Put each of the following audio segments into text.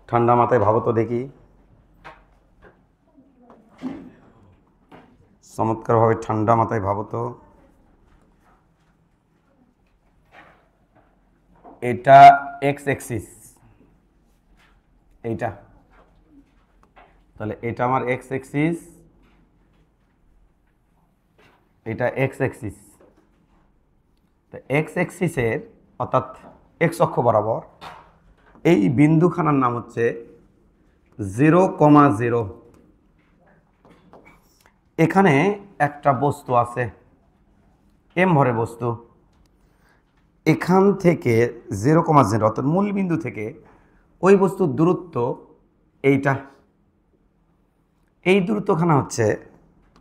ঠান্ডা মাথায় ভাবো তো দেখি, চমৎকারভাবে ঠান্ডা মাথায় ভাবো তো। এটা এক্স এক্সিস, এইটা, তাহলে এটা আমার এক্স এক্সিস, এটা এক্স এক্সিস। তো এক্স এক্সিসের অর্থাৎ এক্স অক্ষ বরাবর এই বিন্দুখানার নাম হচ্ছে 0,0। এখানে একটা বস্তু আছে, এম ভরের বস্তু। এখান থেকে 0,0 অর্থাৎ মূল বিন্দু থেকে ওই বস্তুর দূরত্ব এইটা, এই দূরত্বখানা হচ্ছে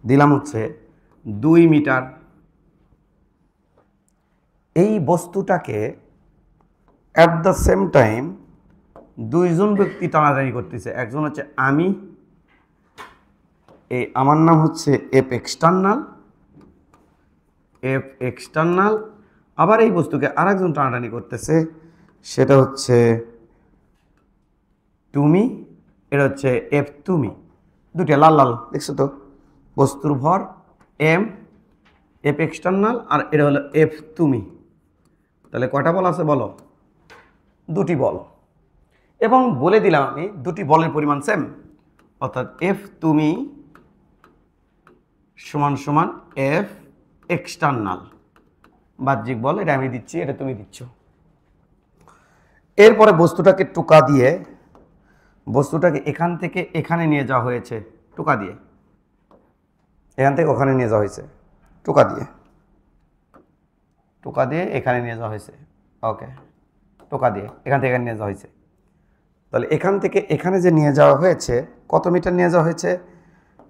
দিলাম হচ্ছে 2 মিটার। এই বস্তুটাকে অ্যাট দ্য সেম টাইম দুইজন ব্যক্তি টানাটানি করতেছে। একজন হচ্ছে আমি, এই আমার নাম হচ্ছে এফ এক্সটার্নাল, এফ এক্সটার্নাল। আবার এই বস্তুকে আরেকজন টানাটানি করতেছে, সেটা হচ্ছে তুমি, এটা হচ্ছে এফ তুমি। দুটো লাল লাল দেখছো তো, বস্তুর ভর এম, এফ এক্সটার্নাল, আর এটা হলো এফ তুমি। তাহলে কয়টা বল আছে বলো? দুটি বল। এবং বলে দিলাম আমি দুটি বলের পরিমাণ সেম, অর্থাৎ এফ তুমি সমান সমান এফ এক্সটার্নাল। বাহ্যিক বল এটা আমি দিচ্ছি, এটা তুমি দিচ্ছ। এরপরে বস্তুটাকে টোকা দিয়ে, বস্তুটাকে এখান থেকে এখানে নিয়ে যাওয়া হয়েছে টোকা দিয়ে, এখান থেকে ওখানে নিয়ে যাওয়া হয়েছে টোকা দিয়ে, টোকা দিয়ে এখানে নিয়ে যাওয়া হয়েছে। ওকে, টোকা দিয়ে এখান থেকে এখানে নিয়ে যাওয়া হয়েছে। তাহলে এখান থেকে এখানে যে নিয়ে যাওয়া হয়েছে, কত মিটার নিয়ে যাওয়া হয়েছে?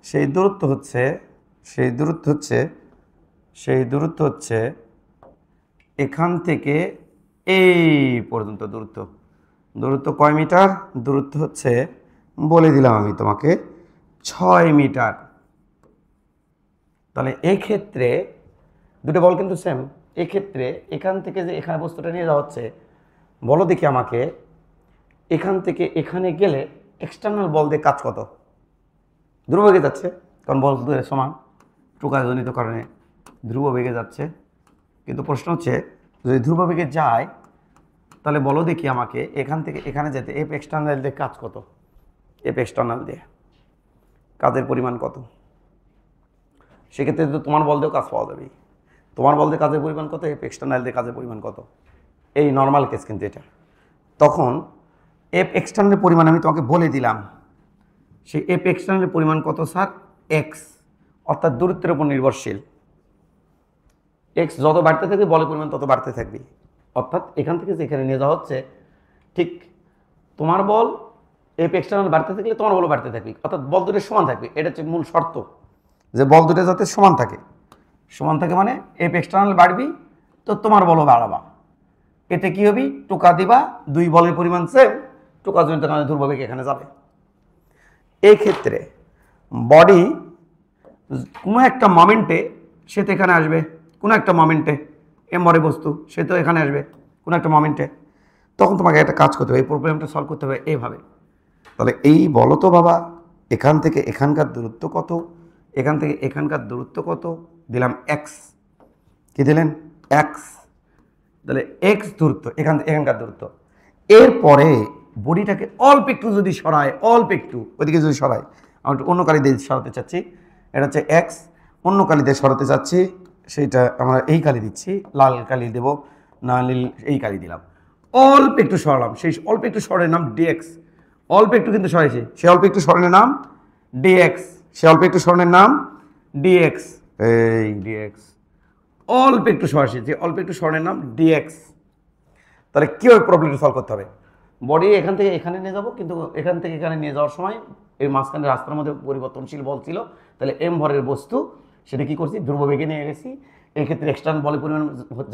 সেই দূরত্ব হচ্ছে এখান থেকে এই পর্যন্ত দূরত্ব কয় মিটার? দূরত্ব হচ্ছে, বলে দিলাম আমি তোমাকে, 6 মিটার। তাহলে এই ক্ষেত্রে দুটো বল কিন্তু সেম। এই ক্ষেত্রে এখান থেকে যে এখানে বস্তুটা নিয়ে যাওয়া হচ্ছে, বলো দেখি আমাকে, এখান থেকে এখানে গেলে এক্সটার্নাল বল দিয়ে কাজ কত? ধ্রুব বেগে যাচ্ছে, কারণ বল দূরের সমান, টোকাজনিত কারণে ধ্রুব বেগে যাচ্ছে। কিন্তু প্রশ্ন হচ্ছে যদি ধ্রুব বেগে যায়, তাহলে বলো দেখি আমাকে এখান থেকে এখানে যেতে এফ এক্সটার্নাল দিয়ে কাজ কত? এফ এক্সটার্নাল দিয়ে কাজের পরিমাণ কত? সেক্ষেত্রে তো তোমার বল দিয়েও কাজ পাওয়া যাবে। তোমার বল দিয়ে কাজের পরিমাণ কত, এফ এক্সটার্নাল দিয়ে কাজের পরিমাণ কত? এই নর্মাল কেস কিন্তু এটা। তখন এফ এক্সটার্নালের পরিমাণ আমি তোমাকে বলে দিলাম। সেই এফ এক্সটার্নালের পরিমাণ কত স্যার? এক্স, অর্থাৎ দূরত্বের উপর নির্ভরশীল। এক্স যত বাড়তে থাকবে বলের পরিমাণ তত বাড়তে থাকবে। অর্থাৎ এখান থেকে যেখানে নিয়ে যাওয়া হচ্ছে, ঠিক তোমার বল এফ এক্সটার্নাল বাড়তে থাকলে তোমার বলও বাড়তে থাকবে, অর্থাৎ বল দুটো সমান থাকবে। এটা হচ্ছে মূল শর্ত, যে বল দুটো যাতে সমান থাকে। সমান থাকে মানে এফ এক্সটার্নাল বাড়বি তো তোমার বলও বাড়াবা। এতে কি হবে? টোকা দিবা, দুই বলের পরিমাণ সেম, টোকা জনিত কারণে ধ্রুববেগ এখানে যাবে। এই ক্ষেত্রে বডি কোনো একটা মোমেন্টে সে তো এখানে আসবে, কোনো একটা মোমেন্টে এম ভরের বস্তু সে তো এখানে আসবে কোনো একটা মোমেন্টে। তখন তোমাকে একটা কাজ করতে হবে, এই প্রবলেমটা সলভ করতে হবে এইভাবে। তাহলে এই বলো তো বাবা, এখান থেকে এখানকার দূরত্ব কত, এখান থেকে এখানকার দূরত্ব কত? দিলাম এক্স। কি দিলেন? এক্স। তাহলে এক্স দূরত্ব, এখান থেকে এখানকার দূরত্ব। এরপরে বডিটাকে অল্প একটু যদি সরায়, অল্প একটু ওইদিকে যদি সরায়, আমি একটু অন্য কালি দিয়ে সরাতে চাচ্ছি, এটা হচ্ছে এক্স, অন্য কালি দিয়ে সরাতে চাচ্ছি, সেইটা আমরা এই কালি দিচ্ছি, লাল কালি দেবো না, এই কালি দিলাম। অল্প একটু সরালাম, সেই অল্প একটু সরানোর নাম ডিএক্স। অল্প একটু কিন্তু সরাইছে, সে অল্প একটু সরানোর নাম ডিএক্স, সে অল্প একটু সরানোর নাম ডিএক্স। এই ডিএক্স অল্প একটু সরাসি, যে অল্প একটু সরানোর নাম ডিএক্স। তাহলে কীভাবে প্রবলেমটা সলভ করতে হবে? বডি এখান থেকে এখানে নিয়ে যাবো, কিন্তু এখান থেকে এখানে নিয়ে যাওয়ার সময় এই মাঝখানে রাস্তার মধ্যে পরিবর্তনশীল বল ছিল। তাহলে এম ভরের বস্তু সেটা কী করছি? ধ্রুব বেগে নিয়ে গেছি। এই ক্ষেত্রে এক্সটার্নাল বলের পরিমাণ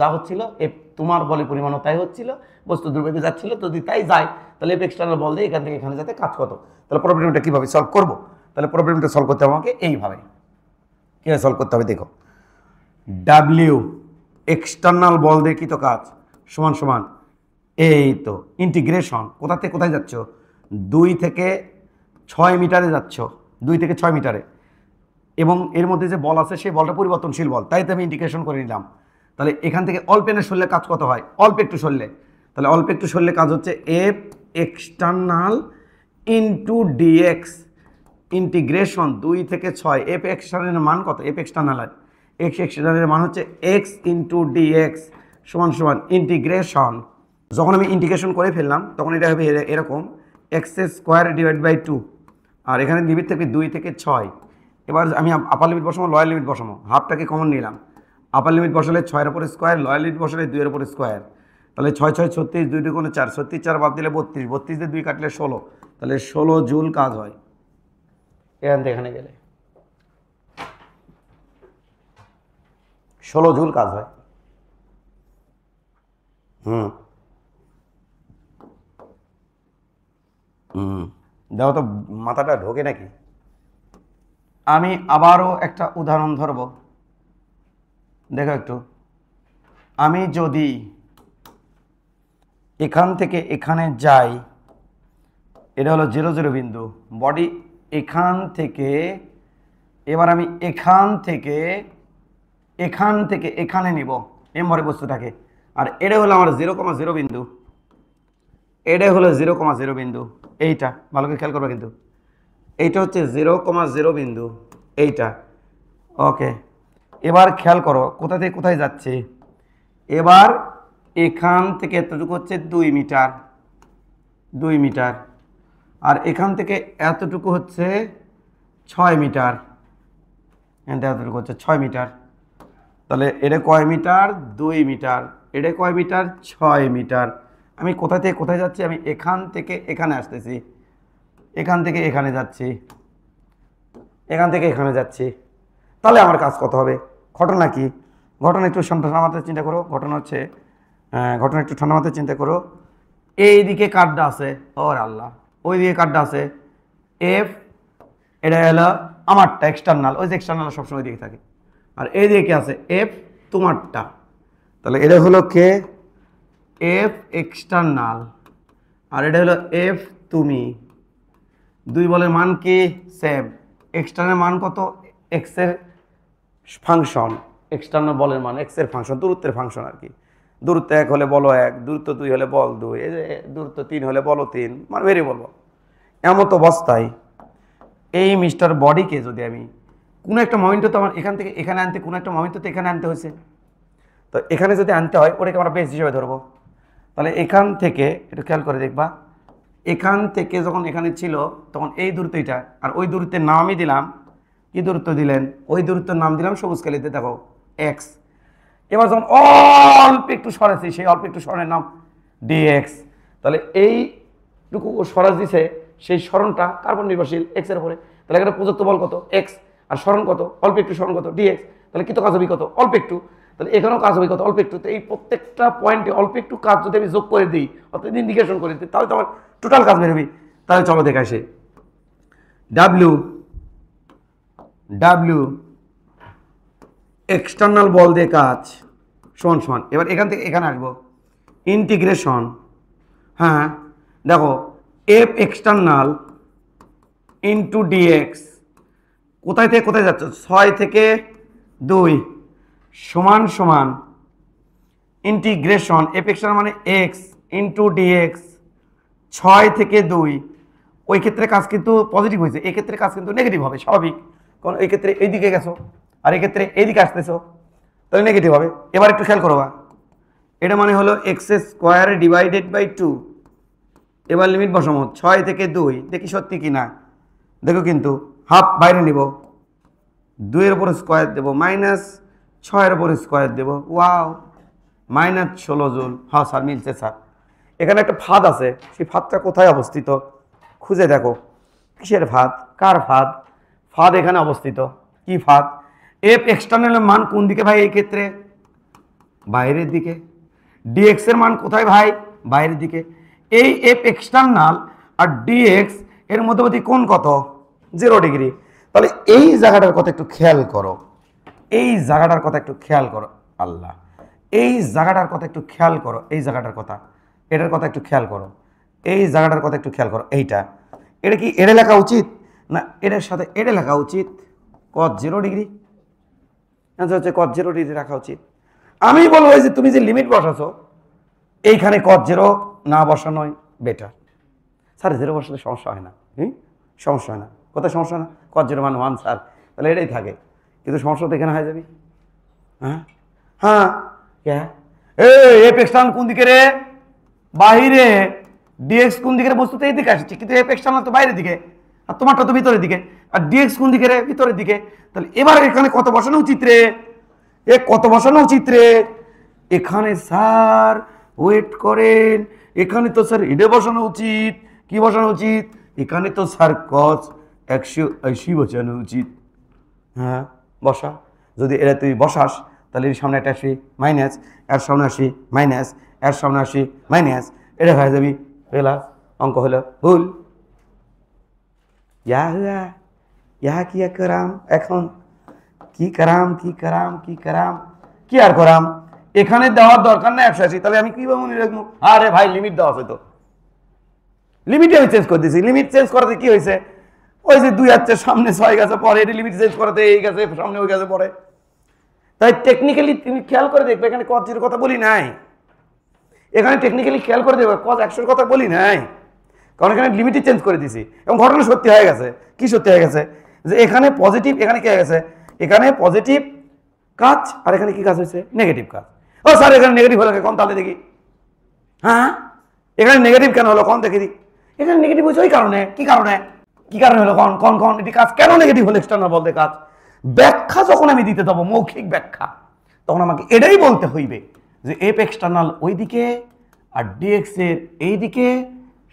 যা হচ্ছিল, এফ তোমার বলের পরিমাণও তাই হচ্ছিল, বস্তু ধ্রুবেগে যাচ্ছিল। যদি তাই যায় তাহলে এফ এক্সটার্নাল বল দিয়ে এখান থেকে এখানে যাতে কাজ কত। তাহলে প্রবলেমটা কীভাবে সলভ করবো? তাহলে প্রবলেমটা সলভ করতে হবে আমাকে এইভাবে। কীভাবে সলভ করতে হবে দেখো, ডাব্লিউ এক্সটার্নাল বল দিয়ে কী তো কাজ সমান সমান, এই তো ইন্টিগ্রেশন, কোথা থেকে কোথায় যাচ্ছ? 2 থেকে 6 মিটারে যাচ্ছ, 2 থেকে 6 মিটারে, এবং এর মধ্যে যে বল আছে সেই বলটা পরিবর্তনশীল বল, তাই তো আমি ইন্ডিকেশন করে নিলাম। তাহলে এখান থেকে অল্প এনে সরলে কাজ কত হয়? অল্প একটু সরলে, তাহলে অল্প একটু সরলে কাজ হচ্ছে F external into DX integration 2 থেকে 6। এফ এক্সটার্নালের মান কত? এফ এক্সটার্নালের এক্সটার্নালের মান হচ্ছে এক্স ইন্টু ডিএক্স সমান সমান ইন্টিগ্রেশন। যখন আমি ইন্টিগ্রেশন করে ফেললাম তখন এটা হবে এরকম এক্স স্কোয়ার ডিভাইড বাই 2, আর এখানে লিমিট থাকবে 2 থেকে 6। এবার আমি আপার লিমিট বসাবো, লোয়ার লিমিট বসাবো, হাফটাকে কমন নিলাম। আপার লিমিট বসালে 6 এর উপরে স্কোয়ার, লোয়ার লিমিট বসালে 2 এর উপরে স্কোয়ার। তাহলে 6 6 36, 2 2 4, 36 4 বাদ দিলে 32, 32 দিয়ে 2 কাটলে 16, তাহলে 16 জুল কাজ হয় এখান থেকে এখানে গেলে, 16 জুল কাজ হয়। দেখো তো মাথাটা ঢোকে নাকি। আমি আবারও একটা উদাহরণ ধরব, দেখো একটু। আমি যদি এখান থেকে এখানে যাই, এটা হলো 0 0 বিন্দু, বডি এখান থেকে, এবার আমি এখান থেকে এখানে নিব এমরে বস্তুটাকে, আর এটা হলো আমার 0 0 বিন্দু, এটা হলো 0 0 বিন্দু, এইটা ভালো করে খেয়াল করবে কিন্তু, এইটা হচ্ছে 0 0 বিন্দু, এইটা। ওকে, এবার খেয়াল করো কোথা থেকে কোথায় যাচ্ছে। এবার এখান থেকে এতটুকু হচ্ছে 2 মিটার, 2 মিটার, আর এখান থেকে এতটুকু হচ্ছে 6 মিটার, এতটুকু হচ্ছে 6 মিটার। তাহলে এটা কয় মিটার? 2 মিটার। এটা কয় মিটার? 6 মিটার। আমি কোথা থেকে কোথায় যাচ্ছি? আমি এখান থেকে এখানে আসতেছি, এখান থেকে এখানে যাচ্ছি, এখান থেকে এখানে যাচ্ছি। তাহলে আমার কাজ কত হবে? ঘটনা কি? ঘটনা একটু ঠান্ডা মাথায় চিন্তা করো। ঘটনা হচ্ছে, ঘটনা একটু ঠান্ডা মাথায় চিন্তা করো। এইদিকে কার্ডটা আছে, ওর আল্লাহ, ওই দিকে কার্ডটা আছে এফ, এটা হলো আমারটা এক্সটার্নাল, ওই যে এক্সটার্নাল সবসময় ওই দিকে থাকে, আর এই দিকে কি আছে? এফ তোমারটা। তাহলে এটা হলো কে? এফ এক্সটার্নাল, আর এটা হলো এফ তুমি। দুই বলের মান কি? সেম। এক্সটার্নাল মান কত? এক্স এর ফাংশন, এক্সটার্নাল বলের মান এক্স এর ফাংশন, দূরত্বের ফাংশন আর কি। দূরত্ব 1 হলে বলো 1, দূরত্ব 2 হলে বল 2, এই যে দূরত্ব 3 হলে বলো 3, মানে ভেরিয়েবল বল। এমত অবস্থায় এই মিস্টার বডিকে যদি আমি কোনো একটা মোমেন্টে, তো আমার এখান থেকে এখানে আনতে কোনো একটা মোমেন্টে তো এখানে আনতে হয়েছে, তো এখানে যদি আনতে হয় ওটাকে আমরা বেস হিসেবে ধরবো। তাহলে এখান থেকে একটু খেয়াল করে দেখবা, এখান থেকে যখন এখানে ছিল তখন এই দূরত্বটা, আর ওই দূরত্বের নাম আমি দিলাম, কি দূরত্ব দিলেন? ওই দূরত্বের নাম দিলাম সবুজ কালিতে, দেখো এক্স। এবার যখন অল্প একটু সরাচ্ছি, সেই অল্প একটু সরণের নাম ডিএক্স। তাহলে এইটুকু সরাজ দিছে, সেই সরণটা কার্বন নির্ভরশীল এক্স এর উপরে। তাহলে এখানে প্রযুক্ত বল কত? এক্স, আর সরণ কত? অল্প একটু সরণ কত? ডিএক্স। তাহলে কত কাজ হবে? কত? অল্প একটু। তাহলে এখানেও কাজ হবে কত? অল্প একটু। তো এই প্রত্যেকটা পয়েন্টে অল্প একটু কাজ যদি আমি যোগ করে দিই, অর্থাৎ ইন্ডিকেশন করে দিই, তাহলে তো আমার টোটাল কাজ বেরোবি। তাহলে চলো দেখা আসে। ডাব্লিউ এক্সটার্নাল বল দিয়ে কাজ সমান সমান, এবার এখান থেকে এখানে আসবো ইন্টিগ্রেশন। হ্যাঁ দেখো, এফ এক্সটার্নাল ইন্টু ডিএক্স, কোথায় থেকে কোথায় যাচ্ছে? 6 থেকে 2 সমান সমান ইন্টিগ্রেশন এফ এক্সটার্নাল মানে এক্স ইন্টু ডিএক্স 6 থেকে 2। ওই ক্ষেত্রে কাজ কিন্তু পজিটিভ হয়েছে, এই ক্ষেত্রে কাজ কিন্তু নেগেটিভ হবে, স্বাভাবিক, কারণ এই ক্ষেত্রে এইদিকে গেছো আর এই ক্ষেত্রে এইদিকে আসতেছো, তাহলে নেগেটিভ হবে। এবার একটু খেয়াল করবা, এটা মানে হলো এক্স স্কোয়ার ডিভাইডেড বাই 2। এবার লিমিট বসাবো 6 থেকে 2, দেখি সত্যি কি না। দেখো কিন্তু হাফ বাইরে নিব, 2 এর উপরে স্কোয়ার দেবো, মাইনাস 6 এর উপরে স্কোয়ার দেবো, ওয়াও, মাইনাস 16 জুল। হ্যাঁ স্যার মিলছে স্যার। এখানে একটা ফাঁদ আছে, সেই ফাঁদটা কোথায় অবস্থিত খুঁজে দেখো। কিসের ফাঁদ? কার ফাঁদ? ফাঁদ এখানে অবস্থিত। কি ফাঁদ? এফ এক্সটার্নালের মান কোন দিকে ভাই? এই ক্ষেত্রে বাইরের দিকে। ডিএক্স এর মান কোথায় ভাই? বাইরের দিকে। এই এফ এক্সটার্নাল আর ডিএক্স এর মধ্যবর্তী কোণ কত? 0 ডিগ্রি। তাহলে এই জায়গাটার কথা একটু খেয়াল করো, এই জায়গাটার কথা একটু খেয়াল করো। আল্লাহ, এই জায়গাটার কথা একটু খেয়াল করো, এই জায়গাটার কথা, এটার কথা একটু খেয়াল করো। এই জায়গাটার কথা একটু খেয়াল করো, এইটা এটা কি এটা লেখা উচিত না এটার সাথে এটা লেখা উচিত? cos 0 ডিগ্রি অ্যান্সার হচ্ছে cos 0 ডিগ্রি রাখা উচিত। আমি বলবো যে তুমি যে লিমিট বসাছো এইখানে cos 0 না বসানোই বেটার। স্যার 0 বসালে সমস্যা হয় না, সমস্যা হয় না, কোথায় সমস্যা না? cos 0 মান 1 স্যার, তাহলে এটাই থাকে, কিন্তু সমস্যা তো এখানে হয়ে যাবে। হ্যাঁ হ্যাঁ এপেক্স টান কোন দিকে রে? বাহিরে। ডিএক্স কোন দিকে? বস্তু তো এই দিকে আসছে, কিন্তু এপেক্স টান তো বাইরের দিকে, আর তোমারটা তো ভিতরের দিকে। আর ডিএক্স কোন দিকে রে? ভিতরের দিকে। তাহলে এবার এখানে কত বসানো উচিত রে? কত বসানো উচিত রে? এখানে স্যার ওয়েট করেন, এখানে তো স্যার এটা বসানো উচিত। কি বসানো উচিত? এখানে তো স্যার cos 180 বসানো উচিত। হ্যাঁ বসা। যদি এটা তুই বসাস তাহলে এর সামনে একটা আসি মাইনাস, এর সামনে আসি মাইনাস, এর সামনে আসি মাইনাস, এটা হয়ে যাবি প্লাস। অঙ্ক হলো ভুল। ইয়া কি করাম এখন? কি করাম কি করাম কি করাম? কি আর করাম? এখানে দেওয়ার দরকার না 180, তাহলে আমি কি মনে রাখবো? আরে ভাই লিমিট দেওয়া আছে তো, লিমিটে আমি চেঞ্জ করে দিয়েছি। লিমিট চেঞ্জ করাতে কি হয়েছে? ওই যে 2 আসছে সামনে 6 গেছে পরে, এটি লিমিট চেঞ্জ করাতে এই গেছে সামনে ওই গেছে পরে। তাই টেকনিক্যালি তুমি খেয়াল করে দেখবে, এখানে cos 0 কথা বলি নাই। এখানে টেকনিক্যালি খেয়াল করে দেখবে cos 100 কথা বলি নাই, কারণ এখানে লিমিটই চেঞ্জ করে দিছি এবং ঘটনা সত্যি হয়ে গেছে। কি সত্যি হয়ে গেছে? যে এখানে পজিটিভ, এখানে কি হয়ে গেছে? এখানে পজিটিভ কাজ আর এখানে কি কাজ হয়েছে? নেগেটিভ কাজ। ও স্যার এখানে নেগেটিভ হলো কোন? তাহলে দেখি। হ্যাঁ এখানে নেগেটিভ কেন হলো কোন? দেখে দিই। এখানে নেগেটিভ হয়েছে ওই কারণে। কি কারণে? কি কারণে হলো কোন কোন কোন? এটি কাজ কেন নেগেটিভ হলো? এক্সটার্নাল বলতে কাজ ব্যাখ্যা যখন আমি দিতে যাবো, মৌখিক ব্যাখ্যা, তখন আমাকে এটাই বলতে হইবে যে এফ এক্সটার্নাল ওইদিকে আর ডিএক্স এর এইদিকে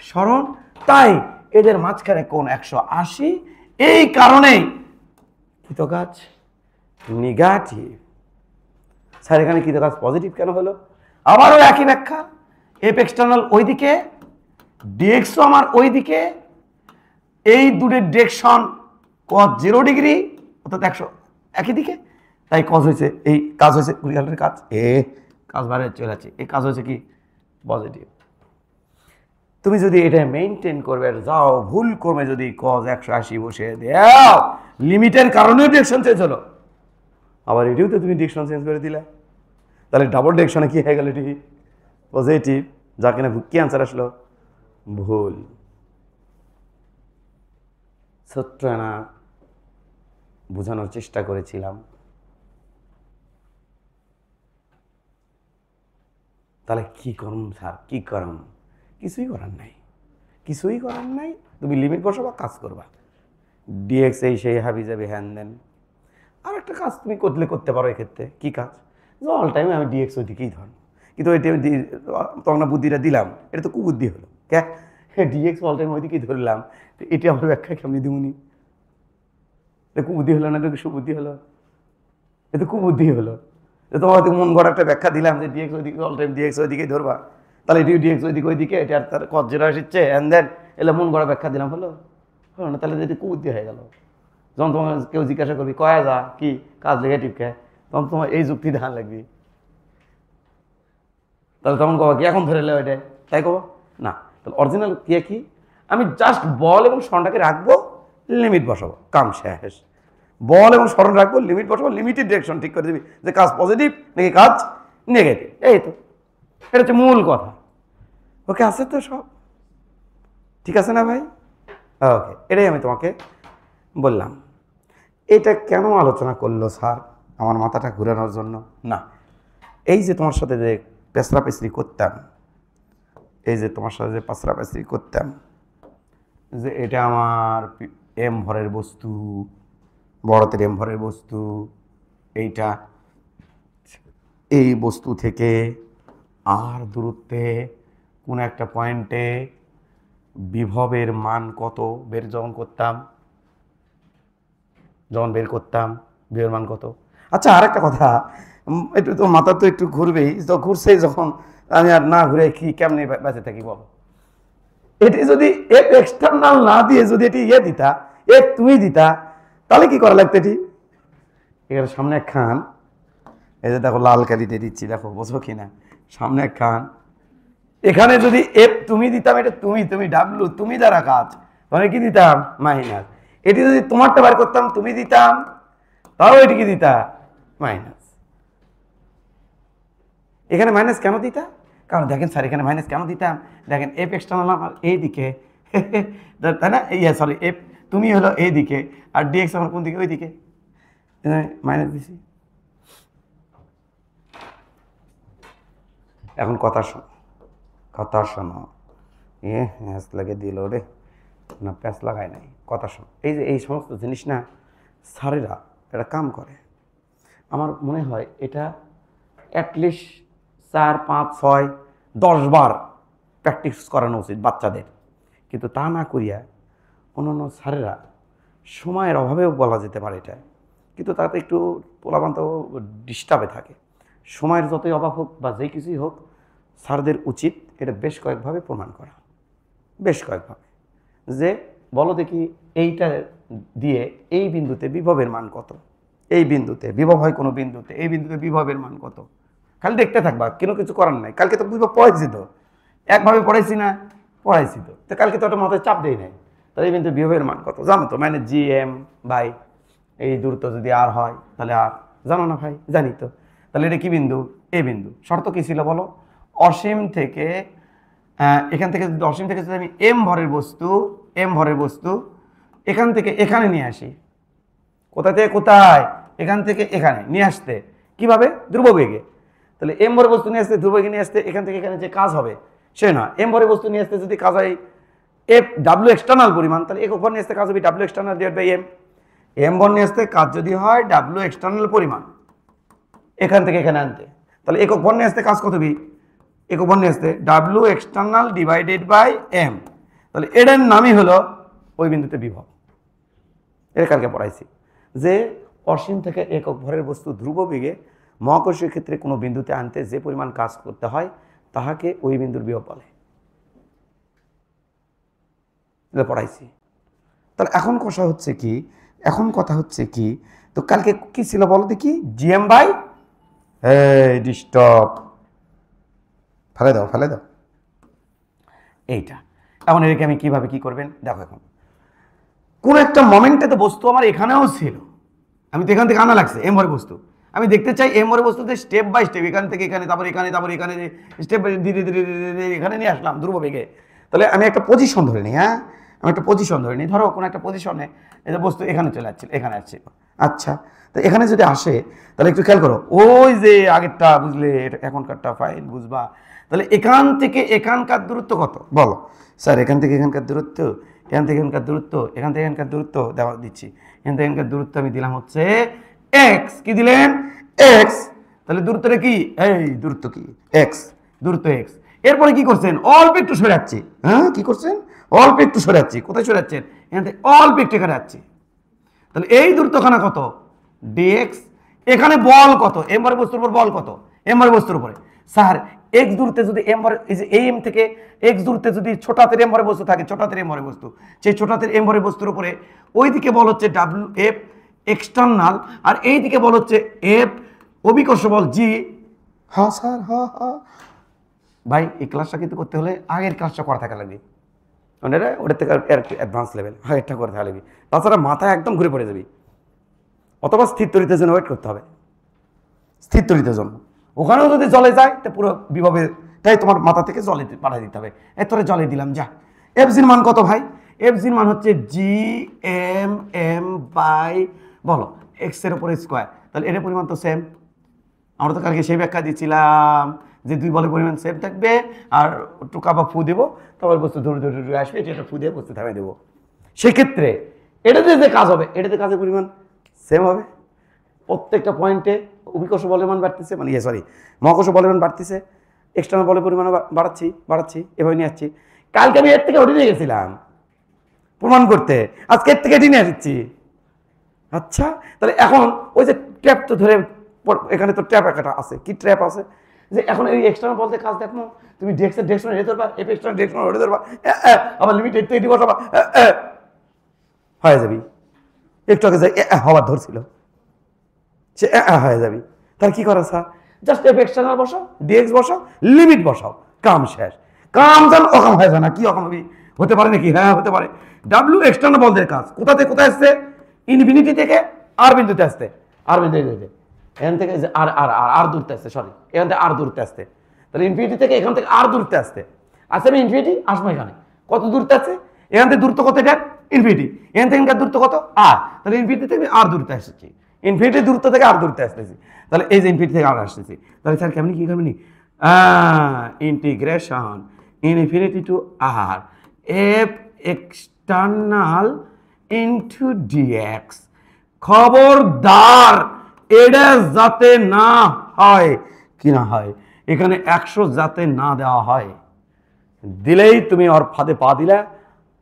সরণ, তাই এদের মাঝখানে কোণ 180। এই কারণেই কৃত কাজ নেগেটিভ। স্যার এখানে কৃত কাজ পজিটিভ কেন হলো? আবারও একই ব্যাখ্যা। এফ এক্সটার্নাল ওইদিকে, ডিএক্সও আমার ওইদিকে, এই দুটোর ডিরেকশন cos 0 ডিগ্রি অর্থাৎ 100 একই দিকে, তাই কজ হয়েছে এই কাজ হয়েছে কুড়িঘাটের কাজ। কাজ বাইরে চলে যাচ্ছে, এই কাজ হয়েছে কি পজিটিভ। তুমি যদি এটা মেনটেন করবে যাও, ভুল করবে যদি cos 180 বসে দাও, লিমিটের কারণেও ডিরেকশন চেঞ্জ হলো, আবার এটিও তো তুমি ডিরেকশন চেঞ্জ করে দিলে, তাহলে ডাবল ডিরেকশনে কি হয়ে গেল? এটি পজিটিভ, যা কিনা কি আনসার আসলো? ভুল। সত্য না বোঝানোর চেষ্টা করেছিলাম। তাহলে কি করুন স্যার? কি করুন? কিছুই করার নাই, কিছুই করার নাই। তুমি লিমিট বসাবা, কাজ করবা, ডিএক্স এই সেই হাবি যাবে হ্যান দেন। আর একটা কাজ তুমি করতে পারো এক্ষেত্রে। কি কাজ? অল টাইম আমি ডিএক্স ওই দিকেই ধর, কিন্তু ওইটা তখন বুদ্ধিটা দিলাম, এটা তো কুবুদ্ধি হলো। ডিএক্স অল টাইম ওই দিকেই ধরলাম, এটি আমার ব্যাখ্যা কেমনি দিমুনি? এটা কুবুদ্ধি হলো না? এটা সুবুদ্ধি হলো? এ তো কুবুদ্ধি হলো। তোমার মন গড়া একটা ব্যাখ্যা দিলাম যে ডিএক্স ওইদিকে, অল টাইম ডিএক্স ওইদিকেই ধরবা, তাহলে এটি ডিএক্স ওইদিকে এটা আর তার cos 0 আসছে অ্যান্ড দেন এলে মন গড়া ব্যাখ্যা দিলাম, হলো না? তাহলে যদি কুবুদ্ধি হয়ে গেল, যখন তোমার কেউ জিজ্ঞাসা করবি কয়া যা কি কাজ নেগেটিভ কে, তখন তোমার এই যুক্তি ধান লাগবি। তাহলে তখন কবা কি এখন ধরে এলে ওইটাই, তাই কবা না। তাহলে অরিজিনাল কি? আমি জাস্ট বল এবং স্মরণটাকে রাখবো, লিমিট বসাবো, কাম শেষ। বল এবং স্মরণ রাখবো, লিমিট বসাবো, লিমিটেড ডিরেকশন ঠিক করে দিবি যে কাজ পজিটিভ নাকি কাজ নেগেটিভ। এই তো, এটা হচ্ছে মূল কথা। ওকে, আছে তো সব ঠিক আছে না ভাই? ওকে, এটাই আমি তোমাকে বললাম। এটা কেন আলোচনা করলো স্যার? আমার মাথাটা ঘুরানোর জন্য না। এই যে তোমার সাথে যে পেছরা পেছরি করতাম, এই যে তোমার সাথে যে পেছরা পেছরি করতাম, যে এটা আমার এম ভরের বস্তু, বড়তের এম ভরের বস্তু, এইটা এই বস্তু থেকে আর দূরত্বে কোন একটা পয়েন্টে বিভবের মান কত যখন বের করতাম বিভবের মান কত। আচ্ছা, আর একটা কথা, একটু তো মাথা তো একটু ঘুরবেই, তো ঘুরছে যখন, আমি আর না ঘুরে কি কেমনি বেঁচে থাকি বলো? এটি যদি এক এক্সটার্নাল না দিয়ে যদি এটি দিতা, এক তুমি দিতা, তাহলে কি করা লাগতো? এটি এখানে সামনে এক খান, এই যে দেখো লাল কালি দিয়ে দিচ্ছি, দেখো বোঝো কিনা, সামনে এক খান, এখানে যদি এফ তুমি দিতাম, এটা তুমি তুমি ডাব্লু তুমি দ্বারা কাজ, মানে কি দিতাম মাইনাস। এটি যদি তোমারটা বার করতাম তুমি দিতাম, তাও এটি কি দিতা মাইনাস। এখানে মাইনাস কেন দিতা? কারণ দেখেন স্যার এখানে মাইনাস কেন দিতাম, দেখেন এফ এক্সটার্নাল আমার এই দিকে তাই না, ইয়া সরি এফ তুমি হলো এই দিকে আর ডিএক্স আমার কোন দিকে, ওই দিকে, মাইনাস দিছি। এখন কথা শোনো, কথা শোনো, হ্যাঁ লাগে দিল রে, না প্যাঁচ লাগায় নাই, কথা শোনো। এই যে এই সমস্ত জিনিস না স্যারেরা এটা কাম করে, আমার মনে হয় এটা অ্যাটলিস্ট 4, 5, 6, 10 বার প্র্যাকটিস করানো উচিত বাচ্চাদের। কিন্তু তা না করিয়া অন্যান্য স্যারেরা সময়ের অভাবেও বলা যেতে পারে এটা, কিন্তু তাতে একটু পোলাপান তো ডিস্টার্বে থাকে। সময়ের যতই অভাব হোক বা যে কিছুই হোক, স্যারদের উচিত এটা বেশ কয়েকভাবে প্রমাণ করা, বেশ কয়েকভাবে, যে বলো দেখি এইটা দিয়ে এই বিন্দুতে বিভবের মান কত, এই বিন্দুতে বিভব হয় কোনো বিন্দুতে, এই বিন্দুতে বিভবের মান কত, খালি দেখতে থাকবা, কোনো কিছু করার নাই। কালকে তো বিভব পড়াইছি, তো একভাবে পড়াইছি না, পড়াইছি তো কালকে তো ওটা মাথায় চাপ দেই নাই। তাহলে এই বিন্দু বিভবের মান কত জানো তো, মানে জি এম বাই এই দূরত্ব যদি আর হয় তাহলে আর, জানো না ভাই? জানি তো। তাহলে এটা কি বিন্দু? এ বিন্দু। শর্ত কি ছিল বলো? অসীম থেকে এখান থেকে যদি অসীম থেকে যদি আমি এম ভরের বস্তু এখান থেকে এখানে নিয়ে আসি, কোথা থেকে কোথায়, এখান থেকে এখানে নিয়ে আসতে কিভাবে? ধ্রুববেগে। তাহলে এম ভরের বস্তু নিয়ে আসতে, ধ্রুববেগে নিয়ে আসতে, এখান থেকে এখানে যে কাজ হবে সে না, এম ভরের বস্তু নিয়ে আসতে যদি কাজ হয় এফ ডাব্লিউ এক্সটার্নাল পরিমাণ, তাহলে একক ভর নিয়ে আসতে কাজ হবে W external divide by M. M ভর নিয়ে আসতে কাজ যদি হয় ডাব্লিউ এক্সটার্নাল পরিমাণ এখান থেকে এখানে আনতে, তাহলে একক ভর নিয়ে আসতে কাজ কত হবে? একক ভর নিয়ে আসতে W external divided by M. তাহলে এটার নামই হলো ওই বিন্দুতে বিভব। এর কালকে পড়াইছি যে অসীম থেকে একক ভরের বস্তু ধ্রুব বেগে মহাকর্ষীয় ক্ষেত্রে কোনো বিন্দুতে আনতে যে পরিমাণ কাজ করতে হয় তাহাকে ওই বিন্দুর বিভব বলে, পড়াইছি। তাহলে এখন কথা হচ্ছে কি, এখন কথা হচ্ছে কি, তো কালকে কি ছিল বলো দেখি? জিএম বাই ডিস্টার্ব, ফেলে দাও ফেলে দাও এইটা। এখন এটাকে আমি কিভাবে কি করবেন দেখো। এখন কোন একটা মোমেন্টে তো বস্তু আমার এখানেও ছিল, আমি তো এখান থেকে আনা লাগছে এম ভরের বস্তু, আমি দেখতে চাই এম ভরের বস্তুতে স্টেপ বাই স্টেপ এখান থেকে এখানে, তারপর এখানে, তারপর এখানে, স্টেপ বাই ধীরে ধীরে ধীরে এখানে নিয়ে আসলাম ধ্রুব বেগে। তাহলে আমি একটা পজিশন ধরে নিই, হ্যাঁ আমি একটা পজিশন ধরে নিই, ধরো কোনো একটা পজিশনে এই যে বস্তু এখানে চলে যাচ্ছিল, এখানে আসছিল, আচ্ছা তো এখানে যদি আসে তাহলে একটু খেয়াল করো, ওই যে আগেরটা বুঝলে, এখনকারটা ফাইন বুঝবা। তাহলে এখান থেকে এখানকার দূরত্ব কত বলো? স্যার এখান থেকে এখানকার দূরত্ব, এখান থেকে এখানকার দূরত্ব, এখান থেকে এখানকার দূরত্ব দেওয়া দিচ্ছি, এখান থেকে এখানকার দূরত্ব আমি দিলাম হচ্ছে এক্স। কি দিলেন? এক্স। তাহলে দূরত্বটা কি? এই দূরত্ব কি? এক্স, দূরত্ব এক্স। এরপরে কি করছেন? অল্প একটু সরে যাচ্ছি, হ্যাঁ কি করছেন? অল্প একটু সরে যাচ্ছি। কোথায় সরে যাচ্ছেন? এখান থেকে অল্প একটু এখানে যাচ্ছি। তাহলে এই দূরত্বখানা কত? ডিএক্স। এখানে বল কত? এম ভরের বস্তুর উপর বল কত? এম ভরের বস্তুর উপরে। স্যার এক্স দূরত্বে যদি এম ভরের, এই যে এই এম থেকে এক্স দূরত্বে যদি ছোট হাতের এম ভরের বস্তু থাকে, ছোট হাতের এম ভরের বস্তু, সেই ছোট হাতের এম ভরের বস্তুর উপরে ওই দিকে বল হচ্ছে ডাব্লিউ এফ এক্সটার্নাল, আর এই দিকে বল হচ্ছে এফ অভিকর্ষ বল জি। হ্যাঁ স্যার হ্যাঁ হ্যাঁ ভাই, এই ক্লাসটা কিন্তু করতে হলে আগের ক্লাসটা করা থাকা লাগবে, ওটার থেকে অ্যাডভান্স লেভেল, হ্যাঁ এটা করে থাকা লাগবে, তাছাড়া মাথায় একদম ঘুরে পড়ে যাবি। অথবা স্থির তরিতের জন্য ওয়েট করতে হবে, স্থির তরিতের জন্য। ওখানেও যদি জলে যায় তো পুরো বিভবে তাই তোমার মাথা থেকে জলে পাঠিয়ে দিতে হবে। এরপরে জলে দিলাম যা। এফজির মান কত ভাই? এফজির মান হচ্ছে জি এম এম বাই বলো এক্স এর উপরে স্কোয়ার। তাহলে এর পরিমাণ তো সেম, আমরা তো কালকে সেই ব্যাখ্যা দিচ্ছিলাম যে দুই বলের পরিমাণ সেম থাকবে, আর টুকা বা ফু দেবো, তারপর বস্তু ধরে ধরে ধরে আসবে, এটা ফু দিয়ে বস্তু থামিয়ে দেবো। সেক্ষেত্রে এটাতে যে কাজ হবে, এটাতে কাজের পরিমাণ সেম হবে। প্রত্যেকটা পয়েন্টে অভিকর্ষ বলের মান বাড়তেছে, মানে মহাকর্ষ বলের মান বাড়তেছে, এক্সটার্নাল বলের পরিমাণ বাড়াচ্ছি, এভাবে নিয়ে আসছি। কালকে আমি এর থেকে ওটি নিয়ে গেছিলাম প্রমাণ করতে, আজকে এর থেকে এটি নিয়ে আসছি। আচ্ছা তাহলে এখন ওই যে ট্র্যাপ তো ধরে, এখানে তো ট্র্যাপ একটা আছে, কি ট্র্যাপ আছে যে এখন এই এক্সটার্নাল বলতে কাজ দেখো, তুমি ডেক্সের ডেক্সন এটা ধরবা, এফ এক্সটার্নাল ডেক্সন ওটা ধরবা, আবার লিমিট এটি এটি বসাবা, হয়ে যাবি। একটু আগে যে হওয়ার ধরছিল সে হয়ে যাবি। তার কি করা স্যার? জাস্ট এফ এক্সটার্নাল বসাও, ডিএক্স বসাও, লিমিট বসাও, কাম শেষ। কাম জান অকাম হয়ে যায় না, কি অকাম হবে, হতে পারে নাকি? হ্যাঁ হতে পারে। ডাব্লিউ এক্সটার্নাল বলদের কাজ কোথায় আসছে? ইনফিনিটি থেকে আর বিন্দুতে আসতে, আর বিন্দুতে এখান থেকে আর আর আর আর দূরতে আসতে, সরি এখান থেকে আর দূরতে আসতে, তাহলে ইনফিনিটি থেকে এখান থেকে আর দূরতে আসতে আসছে। আমি ইনফিনিটি আসবো এখানে, কত দূরতে আছে? এখান থেকে দূরত্ব কত? এটা ইনফিনিটি। এখান থেকে দূরত্ব কত? আর। তাহলে ইনফিনিটি থেকে আর দূরত্বে আসছি, ইনফিনিটি দূরত্ব থেকে আর দূরত্বে আসতেছি। তাহলে এই যে ইনফিনিটি থেকে আর আসতেছি, তাহলে স্যার কেমনি কি করবেন? Integration infinity to R F external into DX. খবরদার এটা যাতে না হয়, কি না হয়, এখানে 100 যাতে না দেওয়া হয়। দিলেই তুমি ওর ফাঁদে পা দিলে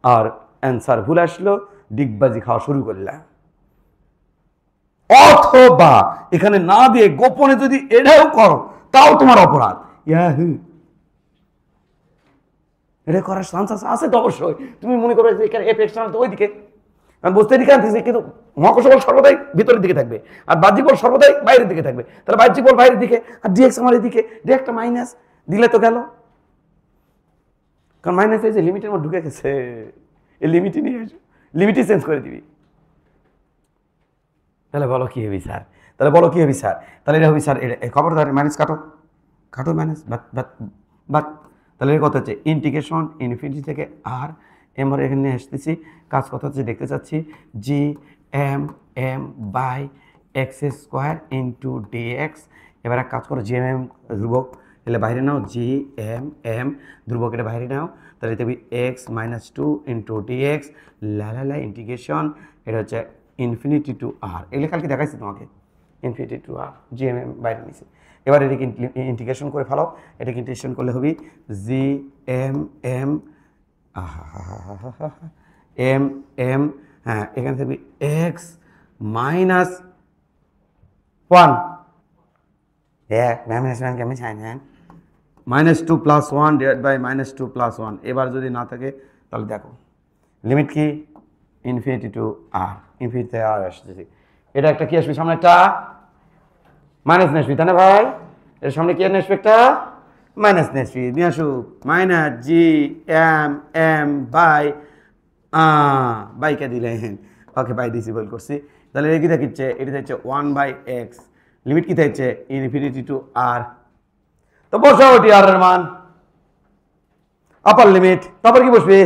আর অ্যান্সার ভুল আসলো, ডিগবাজি খাওয়া শুরু করলে। অথবা এখানে না দিয়ে গোপনে যদি এটাও করো তাও তোমার অপরাধ। এটা করার চান্স আছে তো অবশ্যই। তুমি মনে করো যে এখানে এফ এক্সটার্নাল তো ওইদিকে, আমি বুঝতে দিকে আনতেছি, কিন্তু মহাকর্ষ বল সর্বদাই ভিতরের দিকে থাকবে আর বাহ্যিক বল সর্বদাই বাইরের দিকে থাকবে। তাহলে বাহ্যিক বল বাইরের দিকে আর ডিএক্স আমার এদিকে, ডিরেক্টটা মাইনাস দিলে তো গেল, কারণ মাইনাস এই যে লিমিটের মধ্যে ঢুকে গেছে, এই লিমিটই নিয়ে আসো, লিমিটই চেঞ্জ করে দিবি। তাহলে বলো কি হবি স্যার? তাহলে বলো কি হবি স্যার? তাহলে এটা হবি স্যার, এটা খবরদার মাইনাস কাটো, কাটো মাইনাস বাট তাহলে কত হচ্ছে? ইন্টিগ্রেশন ইনফিনিটি থেকে আর এবার এখানে আসতেছি, কাজ কত হচ্ছে দেখতে চাচ্ছি। G M M by X square into DX. এবার এক কাজ করো, জি এম এম ধ্রুবক এলে বাইরে নাও, জি এম এম ধ্রুবক এটা বাইরে নাও, তাহলে দেখবি এক্স মাইনাস 2 ইন্টু ডিএক্স লা ইন্টিগ্রেশন, এটা হচ্ছে ইনফিনিটি টু আর। এগুলো কালকে দেখাইছি তোমাকে, infinity to R, G M M বাইরে নিছি। এবার এটাকে ইন্টিগ্রেশন করে ফেলো, এটাকে ইন্টিগ্রেশন করলে হবে G M M M M, হ্যাঁ এখানে থাকবে X minus 1, minus 2 plus 1 divide by minus 2 plus 1। এবার যদি না থাকে তাহলে দেখো লিমিট কি? ইনফিনিটি টু আর, ইনফিনিটি আর আসতেছি। এটা একটা কি আসবে সামনে? একটা মাইনাস নিয়ে আসবি, তাই না ভাই? এর সামনে কি নিয়ে আসবে? একটা মাইনাস নিয়ে আসবি, নিয়ে আসুক minus G M M by বাইকে দিলেন, ওকে বাই দিছি, বল করছি। তাহলে এটা কি দেখিচ্ছে? এটা হচ্ছে 1/x, লিমিট কি থাকছে? ইনফিনিটি টু আর। তো বসাও ওটি আর এর মান, আপার লিমিট, তারপর কি বসবে?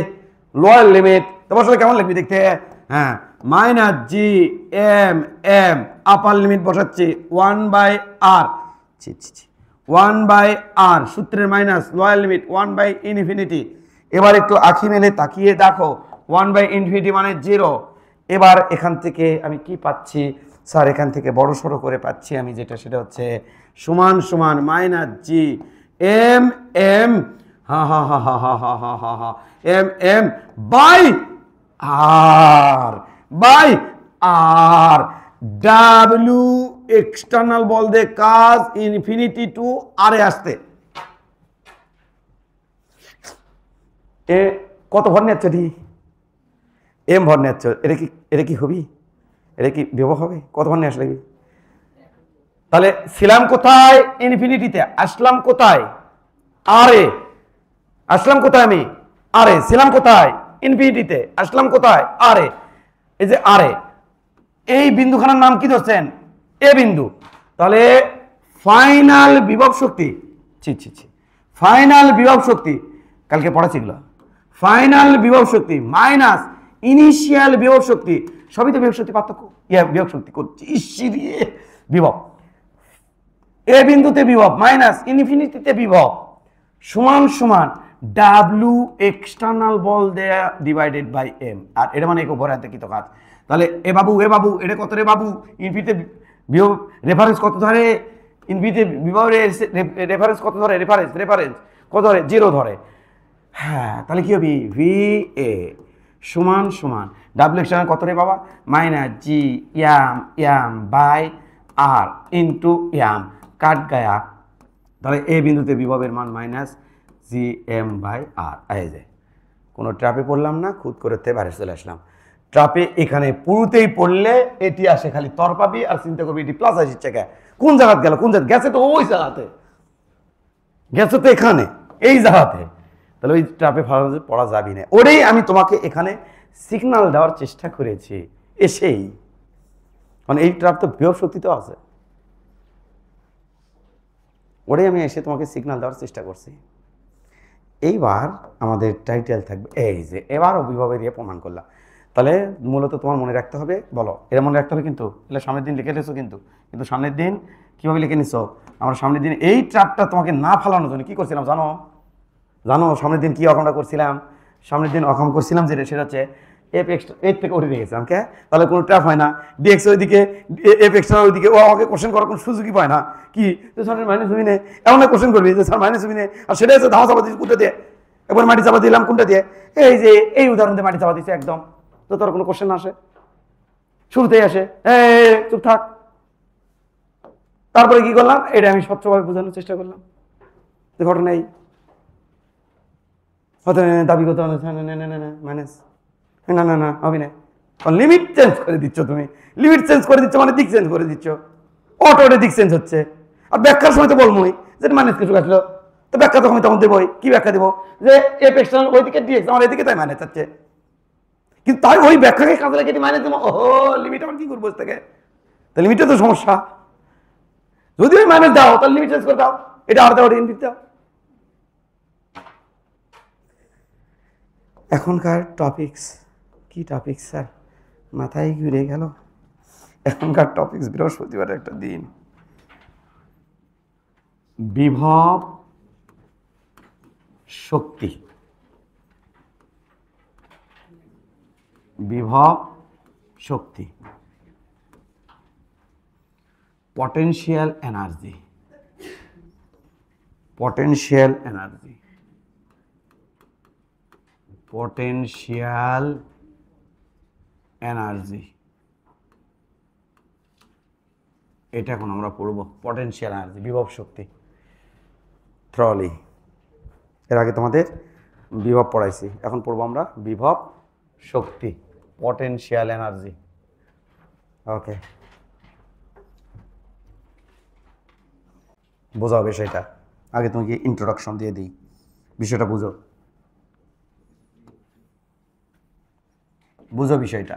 Lower limit. তো বসালে কেমন লিখবি দেখতে? হ্যাঁ minus G M M, upper limit বসাচ্ছি 1/r, 1/r সূত্রের মাইনাস লোয়ার লিমিট 1/ইনফিনিটি। এবার একটু আঁখি মেলে তাকিয়ে দেখো, 1/ইনফিনিটি মানে 0। এবার এখান থেকে আমি কি পাচ্ছি স্যার? এখান থেকে বড় সড়ো করে পাচ্ছি আমি যেটা, সেটা হচ্ছে সমান সমান minus G M M M M by R. W external বল দে কাজ ইনফিনিটি টু আরে আসতে। এ কত ভর নিচ্ছ? ডি এম ভর নিচ্ছ, এটা কি হবি? এটা কি বিভব হবে? কত ভর নিয়ে আসলে? তাহলে ছিলাম কোথায়? ইনফিনিটিতে। আসলাম কোথায়? আরে। আসলাম কোথায় আমি? আরে। ছিলাম কোথায়? ইনফিনিটিতে। আসলাম কোথায়? আরে। এই যে আরে, এই বিন্দুখানার নাম কি ধরছেন? এ বিন্দু। তাহলে ফাইনাল বিভব শক্তি, ফাইনাল বিভব শক্তি কালকে পড়াচ্ছি এগুলো, ফাইনাল বিভব শক্তি মাইনাস ইনিশিয়াল বিভব শক্তি, সবই তো বিভব শক্তি পার্থক্য, বিভব শক্তি করছি বিভব, এ বিন্দুতে বিভব মাইনাস ইনফিনিটিতে বিভব সমান সমান ডাব্লিউ এক্সটার্নাল বল দেয়া ডিভাইডেড বাই এম। আর এটা মানে উপরে হাতে কি তো কাজ। তাহলে এ বাবু এটা কত রে বাবু? ইনফিনিটিতে বিভব রেফারেন্স কত ধরে? ইনফিনিটিতে বিভবের রেফারেন্স কত ধরে? রেফারেন্স কত ধরে? 0 ধরে। হ্যাঁ তাহলে কি হবে? ভি এ সমান সমান ডাব্লিউ এক্সটার্নাল কত রে বাবা? Minus G M by R into M, কাট গায়া। তাহলে এ বিন্দুতে বিভবের মান minus G M by R. এই যে কোনো ট্রাপে পড়লাম না, খুদ করতে বাইরে চলে আসলাম। ট্রাপে এখানে পুরোতেই পড়লে এটি আসে খালি তর পাবি, আর চিন্তা করবি এটি প্লাস আসছে কে, কোন জায়গাতে গেল, কোন জায়গা গেছে? তো ওই জায়গাতে গেছে, তো এখানে এই জায়গাতে। তাহলে ওই ট্রাপে পড়া যাবি না। ওটাই আমি তোমাকে এখানে সিগন্যাল দেওয়ার চেষ্টা করেছি এসেই, মানে এই ট্রাপ তো বিভব শক্তি তো আছে, ওটাই আমি এসে তোমাকে সিগন্যাল দেওয়ার চেষ্টা করছি। এইবার আমাদের টাইটেল থাকবে এই যে এবার বিভবের ইয়ে প্রমাণ করলাম। তাহলে মূলত তোমার মনে রাখতে হবে, বলো এটা মনে রাখতে হবে কিন্তু, তাহলে সামনের দিন লিখে নিয়েছো কিন্তু, কিন্তু সামনের দিন কীভাবে লিখে নিছো? আমরা সামনের দিন এই ট্রাপটা তোমাকে না ফালানোর জন্য কী করছিলাম জানো? জানো সামনের দিন কী অকামটা করছিলাম? সামনের দিন অকাম করছিলাম যে সেটা হচ্ছে এফ এক্সট্রা এর থেকে উঠে নিয়ে গেছিলাম, কে? তাহলে কোনো ট্র্যাপ হয় না, ডি এক্স ওইদিকে এফ এক্সট্রা ওইদিকে, ও আমাকে কোশ্চেন করার কোনো সুযোগই পায় না। কি স্যার মাইনাস হবি নে, এমন কোশ্চেন করবি যে স্যার মাইনাস হবি নে, আর সেটা হচ্ছে ধামা চাপা দিচ্ছি কোনটা দিয়ে, একবার মাটি চাপা দিলাম কোনটা দিয়ে, এই যে এই উদাহরণ দিয়ে মাটি চাপা দিচ্ছে একদম, তো তোর কোনো কোশ্চেন আসে শুরুতেই আসে চুপ থাক। তারপরে কি করলাম, এটা আমি স্বচ্ছভাবে বোঝানোর চেষ্টা করলাম যে ঘটনা এই হতে দাবি করতে মাইনাস না না না হবে না, লিমিট চেঞ্জ করে দিচ্ছ তুমি, লিমিট চেঞ্জ করে দিচ্ছ মানে দিক চেঞ্জ করে দিচ্ছ, অটোতে দিক চেঞ্জ হচ্ছে। আর ব্যাখ্যার সময় তো বলবোই যে মাইনাস কিছু আসলো, তো ব্যাখ্যা তো আমি তখন দেবোই, কি ব্যাখ্যা দেবো যে এফ এক্সটার্নাল ওইদিকে ডিএক্স আমার এদিকে তাই মাইনাস যাচ্ছে, কিন্তু তাই ওই ব্যাখ্যাকে কাজে লাগিয়ে মাইনাস দেবো, ওহো লিমিট আমার কি করবো থেকে, তা লিমিটে তো সমস্যা, যদি ওই মাইনাস দাও তাহলে লিমিট চেঞ্জ করে দাও, এটা আর দাও ইনফিট দাও। এখনকার টপিকস কি টপিকস স্যার, মাথায় ঘুরে গেল। এখনকার টপিকস বৃহস্পতিবার একটা দিন, বিভব শক্তি, বিভব শক্তি, potential energy, potential energy, potential energy, এটা এখন আমরা পড়ব পটেনশিয়াল এনার্জি, বিভব শক্তি থ্রলি। এর আগে তোমাদের বিভব পড়াইছি, এখন পড়বো আমরা বিভব শক্তি, পটেনশিয়াল এনার্জি। ওকে, বোঝাও বিষয়টা, আগে তোমাকে ইন্ট্রোডাকশন দিয়ে দিই, বিষয়টা বুঝো, বুঝো বিষয়টা।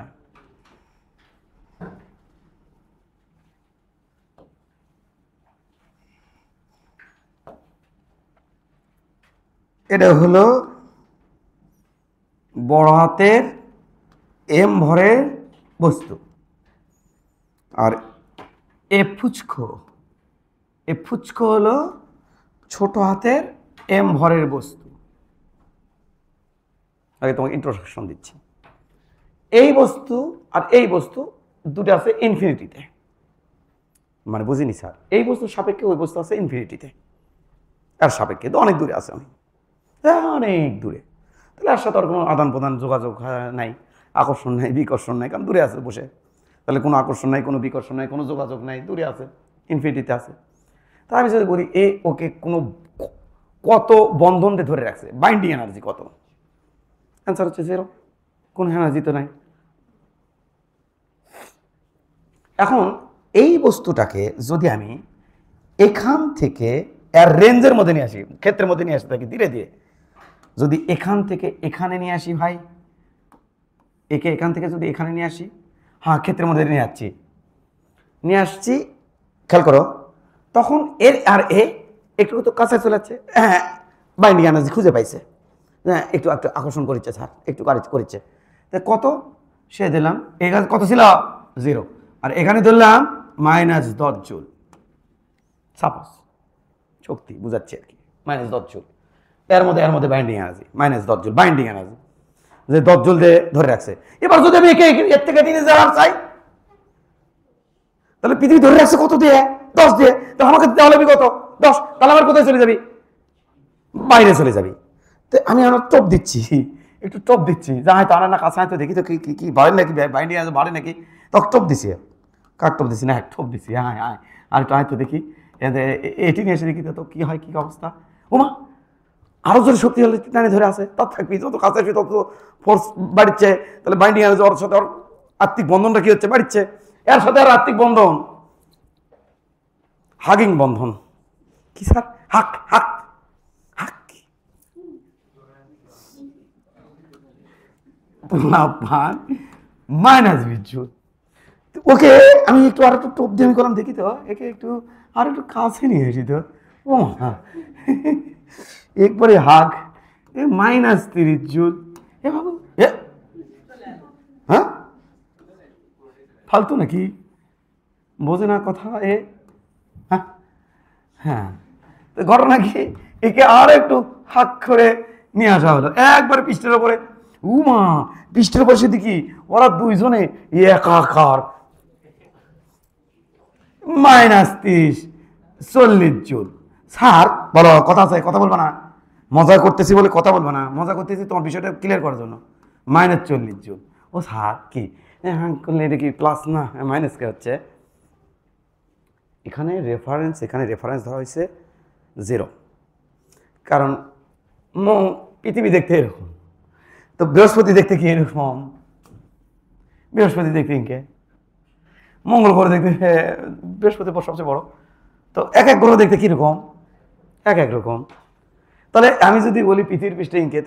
এটা হলো বড় হাতের এম ভরের বস্তু, আর এ ফুচকো, এ ফুচকো হলো ছোট হাতের এম ভরের বস্তু। আগে তোমাকে ইন্ট্রোডাকশন দিচ্ছি। এই বস্তু আর এই বস্তু দুটো আছে ইনফিনিটিতে, মানে বুঝিনি স্যার, এই বস্তুর সাপেক্ষে ওই বস্তু আছে ইনফিনিটিতে, আর সাপেক্ষে তো অনেক দূরে আছে, আমি অনেক দূরে, তাহলে আর সাথে আর কোনো আদান প্রদান যোগাযোগ নাই, আকর্ষণ নাই বিকর্ষণ নাই, কারণ দূরে আছে বসে, তাহলে কোনো আকর্ষণ নাই কোনো বিকর্ষণ নাই কোনো যোগাযোগ নাই, দূরে আছে ইনফিনিটিতে আছে। তা আমি যদি বলি এ ওকে কোনো কত বন্ধন দিয়ে ধরে রাখছে, বাইন্ডিং এনার্জি কত, অ্যান্সার হচ্ছে 0, কোনো এনার্জি তো নাই। এখন এই বস্তুটাকে যদি আমি এখান থেকে এর রেঞ্জের মধ্যে নিয়ে আসি, ক্ষেত্রের মধ্যে নিয়ে আসতে থাকি ধীরে ধীরে, যদি এখান থেকে এখানে নিয়ে আসি ভাই, একে এখান থেকে যদি এখানে নিয়ে আসি, হ্যাঁ ক্ষেত্রের মধ্যে নিয়ে আসছি, নিয়ে আসছি, খেয়াল করো, তখন এর আর এ একটু তো কাছে চলে যাচ্ছে, হ্যাঁ বাইন্ডিং এনার্জি খুঁজে পাইছে, হ্যাঁ একটু একটু আকর্ষণ করেছে স্যার, একটু করেছে, তা কত সে দিলাম, এখানে কত ছিল 0, আর এখানে ধরলাম -10 জুল, সাপোজ শক্তি বুঝাচ্ছি আর কি, -10 জুল, এর মধ্যে binding energy -10 joule, binding energy যে 10 জুল দিয়ে ধরে রাখছে। এবার যদি আমি একে এর থেকে টেনে যাওয়ার চাই, তাহলে পৃথিবী ধরে রাখছে কত দিয়ে, 10 দিয়ে, তাহলে আমাকে দেওয়া লাগবে কত 10, তাহলে আমার কোথায় চলে যাবি, বাইরে চলে যাবি। তো আমি আমার টপ দিচ্ছি, একটু টপ দিচ্ছি, যা হয়তো আনার না কাছে হয়তো দেখি তো কি কি বাড়ে নাকি, বাইন্ডিং এনার্জি বাড়ে নাকি, তখন টপ দিছি, কার টপ দিছি না টপ দিছি, হ্যাঁ হ্যাঁ আর একটু হয়তো দেখি এটি নিয়ে এসে দেখি তো কি হয়, কি অবস্থা, ওমা আরো যদি শক্তি হলে টানে ধরে আসে, তার থাকবি যত কাছে আসবে তত ফোর্স বাড়ছে, তাহলে বাইন্ডিং এনার্জি ওর সাথে ওর আত্মিক বন্ধনটা কি হচ্ছে, বাড়ছে, এর সাথে আর আত্মিক বন্ধন, হাগিং বন্ধন, কি স্যার, হাক হাক হাক, পোলাপান মাইনাস 20 জুল। ওকে আমি একটু আর একটু টোপ দিয়ে আমি করলাম, দেখি তো একে একটু আর একটু কাছে নিয়ে এসি তো। ও হ্যাঁ, একবারে হাগ, এ মাইনাস 30 জুল। এ বাবু এ হ্যাঁ ফালতু নাকি, বোঝে না কথা এ। হ্যাঁ হ্যাঁ, তো ঘটনা কি, একে আর একটু হাক করে নিয়ে আসা হলো একবার পৃষ্ঠের ওপরে। উমা, পৃষ্ঠের উপর সে দেখি ওরা দুইজনে একাকার মাইনাস 30, 40 জুল। স্যার বলো, কথা আছে, কথা বলবো না, মজা করতেছি বলে কথা বলবো না, মজা করতেছি তোমার বিষয়টা ক্লিয়ার করার জন্য। Minus 40 joule. ও স্যার কি হ্যাঁ করলে, এটা কি প্লাস না মাইনাস কে হচ্ছে? এখানে রেফারেন্স ধরা হয়েছে 0, কারণ পৃথিবী দেখতে এরকম, তো বৃহস্পতি দেখতে কি এরকম, বৃহস্পতি দেখতে ইনকে, মঙ্গল গ্রহ দেখতে বৃহস্পতি সবচেয়ে বড়, তো এক এক গ্রহ দেখতে কীরকম, এক এক রকম। তাহলে আমি যদি বলি পৃথিবীর পৃষ্ঠে ইনকে,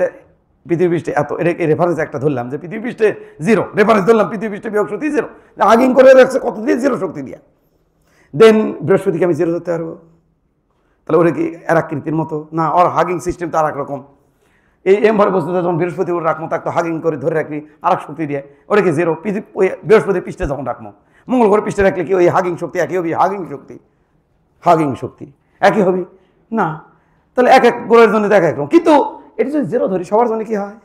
পৃথিবী পৃষ্ঠে এত, এটা রেফারেন্স একটা ধরলাম যে পৃথিবী পৃষ্ঠে 0, রেফারেন্স ধরলাম পৃথিবী পৃষ্ঠে বিয়োগ শক্তি 0, আগিং করে রাখছে কত দিয়ে 0 শক্তি দিয়া, দেন বৃহস্পতিকে আমি 0 ধরতে পারবো। তাহলে ওরা কি এর আকৃতির মতো না, ওর হাগিং সিস্টেম তো আর এক রকম। এই এমভাবে বস্তুটা যখন বৃহস্পতি ওর রাখবো, তাকে তো হাগিং করে ধরে রাখবি আর এক শক্তি দিয়ে, ওটা কি 0। ওই বৃহস্পতি পৃষ্ঠে যখন রাখবো, মঙ্গল গ্রহের পৃষ্ঠে রাখলে কি ওই হাগিং শক্তি একই হবে, হাগিং শক্তি একই হবে না। তাহলে এক এক গ্রহের জন্য এক এক রকম, কিন্তু এটি যদি 0 ধরি সবার জন্য কি হয়,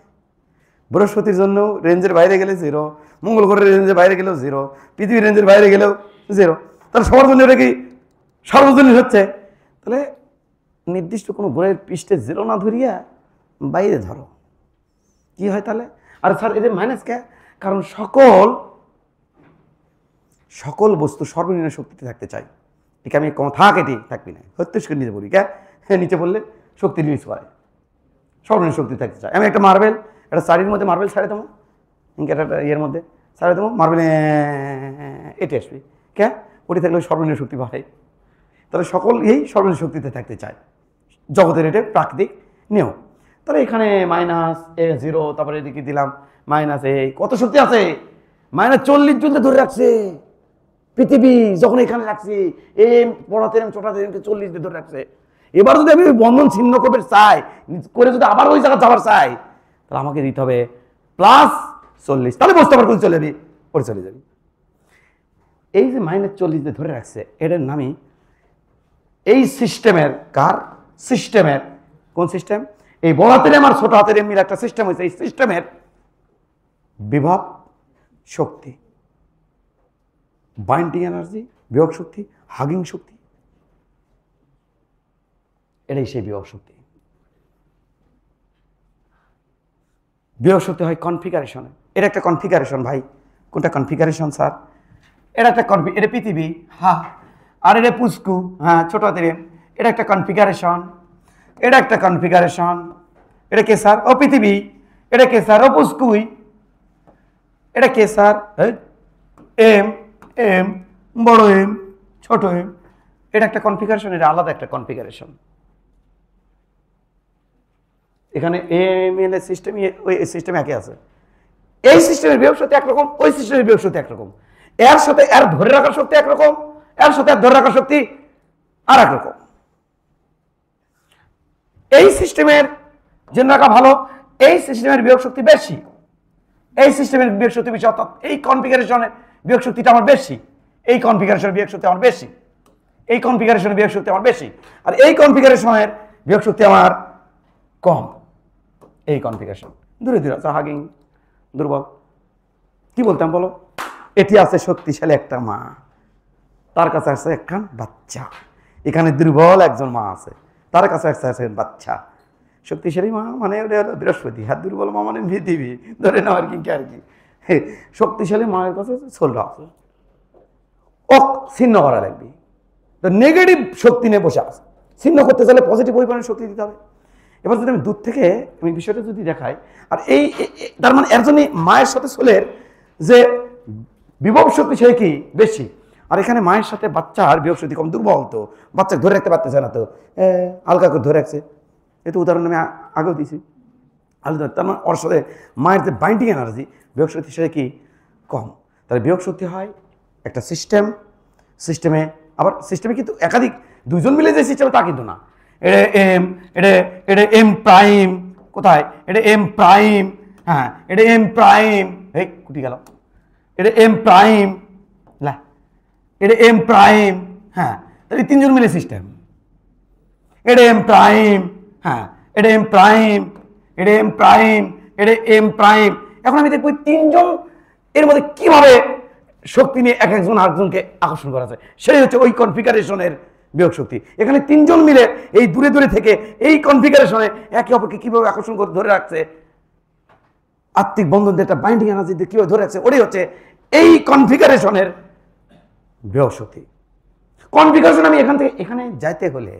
বৃহস্পতির জন্য রেঞ্জের বাইরে গেলে 0, মঙ্গল গ্রহের রেঞ্জের বাইরে গেলেও 0, পৃথিবীর রেঞ্জের বাইরে গেলেও 0, তাহলে সবার জন্য এটা কি সার্বজনীন হচ্ছে। তাহলে নির্দিষ্ট কোনো গ্রহের পৃষ্ঠে 0 না ধরিয়া বাইরে ধরো, কি হয় তাহলে? আর স্যার এদের মাইনাস কে? কারণ সকল বস্তু সর্বনিম্ন শক্তিতে থাকতে চাই। ঠিক আমি থাক, এটি থাকবি না, হত্যুষ করে নিচে পড়ি কে, হ্যাঁ নিচে পড়লে শক্তি রিলিজ করে, সর্বনিম্ন শক্তি থাকতে চাই। আমি একটা মার্বেল, একটা শাড়ির মধ্যে মার্বেল ছাড়ে দেবো, একটা ইয়ের মধ্যে ছাড়ে দেবো, মার্বেল এটি আসবি কে, ওটি থাকলে সর্বনিম্ন শক্তি বাড়ে। তাহলে সকল এই সর্বনিম্ন শক্তিতে থাকতে চায়, জগতের এটা প্রাকৃতিক নিয়ম। তাহলে এখানে মাইনাস 0, তারপরে এদিকে দিলাম মাইনাস কত শক্তি আছে, মাইনাস 40 জুলতে ধরে রাখছে পৃথিবী, যখন এখানে রাখছি এম পড়াতে এম ছোটাতে 40 দিয়ে ধরে রাখছে। এবার যদি আমি বন্ধন ছিন্ন করতে চাই, করে যদি আবার ওই জায়গা যাওয়ার চাই, তাহলে আমাকে দিতে হবে +40, তাহলে বুঝতে পারবো চলে যাবি, পরে চলে যাবি। এই যে মাইনাস 40 দিয়ে ধরে রাখছে, এটার নামই এই সিস্টেমের, কার সিস্টেমের, কোন সিস্টেম, এই বড় হাতের এম আর ছোট হাতের এম মিলে একটা সিস্টেম হয়েছে, এই সিস্টেমের বিভব শক্তি, বাইন্ডিং এনার্জি, বিভব শক্তি, হাগিং শক্তি, এটাই সেই বিভব শক্তি। বিভব শক্তি হয় কনফিগারেশনে, এটা একটা কনফিগারেশন ভাই। কোনটা কনফিগারেশন স্যার? এটা একটা এটা পৃথিবী, হ্যাঁ, আর এটা পুস্কু, হ্যাঁ ছোট হাতের এম, এটা একটা কনফিগারেশন, এটা একটা কনফিগারেশন। এটা কে স্যার? ও পৃথিবী। এটা কে স্যার? ও পুস্কুই। এটা কে স্যার? এম, এম, বড় এম, ছোট এম। এটা একটা কনফিগারেশন, এটা আলাদা একটা কনফিগারেশন। এখানে এম এল এর সিস্টেম, ওই সিস্টেম একই আছে। এই সিস্টেমের বিভব শক্তি একরকম, ওই সিস্টেমের বিভব শক্তি একরকম, এর সাথে এর ধরে রাখার শক্তি একরকম, এর সাথে এর ধরে রাখার শক্তি আর একরকম। এই সিস্টেমের জন্য রাখা ভালো, এই সিস্টেমের বিভব শক্তি বেশি, এই সিস্টেমের বিভব শক্তি বেশি, অর্থাৎ এই কনফিগারেশনের বিভব শক্তিটা আমার বেশি, এই কনফিগারেশনের বিভব শক্তি আমার বেশি, এই কনফিগারেশনের বিভব শক্তি আমার বেশি, আর এই কনফিগারেশনের বিভব শক্তি আমার কম। এই কনফিগারেশন দূরে দূরে আছে, হাগিং দুর্বল। কি বলতাম বলো? এটি আছে শক্তিশালী একটা মা, তার কাছে আছে একখান বাচ্চা। এখানে দুর্বল একজন মা আছে, তার কাছে আছে বাচ্চা। শক্তিশালী মা মানে বৃহস্পতি, আর দুর্বল মা মানে পৃথিবী, ধরে নাও আর কি আর কি। শক্তিশালী মায়ের কাছে ছোলরা আছে, ছিন্ন করা লাগবে। তো নেগেটিভ শক্তি নিয়ে বসে আছে, ছিন্ন করতে চাইলে পজিটিভ পরিমাণের শক্তি দিতে হবে। এবার যদি আমি দূর থেকে আমি বিষয়টা যদি দেখাই, আর এই তার মানে এর জন্য মায়ের সাথে ছোলের যে বিভব শক্তি সে কি বেশি, আর এখানে মায়ের সাথে বাচ্চার বিভব শক্তি কম, দুর্বল। তো বাচ্চাকে ধরে রাখতে পারতেছে না, তো হালকা করে ধরে রাখছে। এ তো উদাহরণ আমি আগেও দিয়েছি, আলাদা, তার মানে ওর সাথে মায়ের যে বাইন্ডিং এনার্জি বিয়োগ শক্তির সাথে কি কম। তাহলে বিয়োগ শক্তি হয় একটা সিস্টেমে, আবার সিস্টেমে কিন্তু একাধিক দুইজন মিলে যে সিস্টেমে তা কিন্তু না। এটা এম, এটা এম প্রাইম, কোথায় এটা এম প্রাইম, হ্যাঁ এটা এম প্রাইম, এই কুটি গেল, এটা এম প্রাইম, লা এটা এম প্রাইম, হ্যাঁ তাহলে তিনজন মিলে সিস্টেম। এটা এম প্রাইম, হ্যাঁ এটা এম প্রাইম, এটা এম প্রাইম, এটা এম প্রাইম। এখন আমি দেখবো তিনজন এর মধ্যে কিভাবে শক্তি নিয়ে এক একজন আরেকজনকে আকর্ষণ করা যায়, সেই হচ্ছে ওই কনফিগারেশনের বিয়োগ শক্তি। এখানে তিনজন মিলে এই দূরে দূরে থেকে এই কনফিগারেশনে একে অপরকে কিভাবে আকর্ষণ করে ধরে রাখছে, আত্মিক বন্ধন যেটা বাইন্ডিং এনার্জি দিয়ে কিভাবে ধরে রাখছে, ওটাই হচ্ছে এই কনফিগারেশনের বিয়োগ শক্তি। কনফিগারেশন আমি এখান থেকে এখানে যাইতে হলে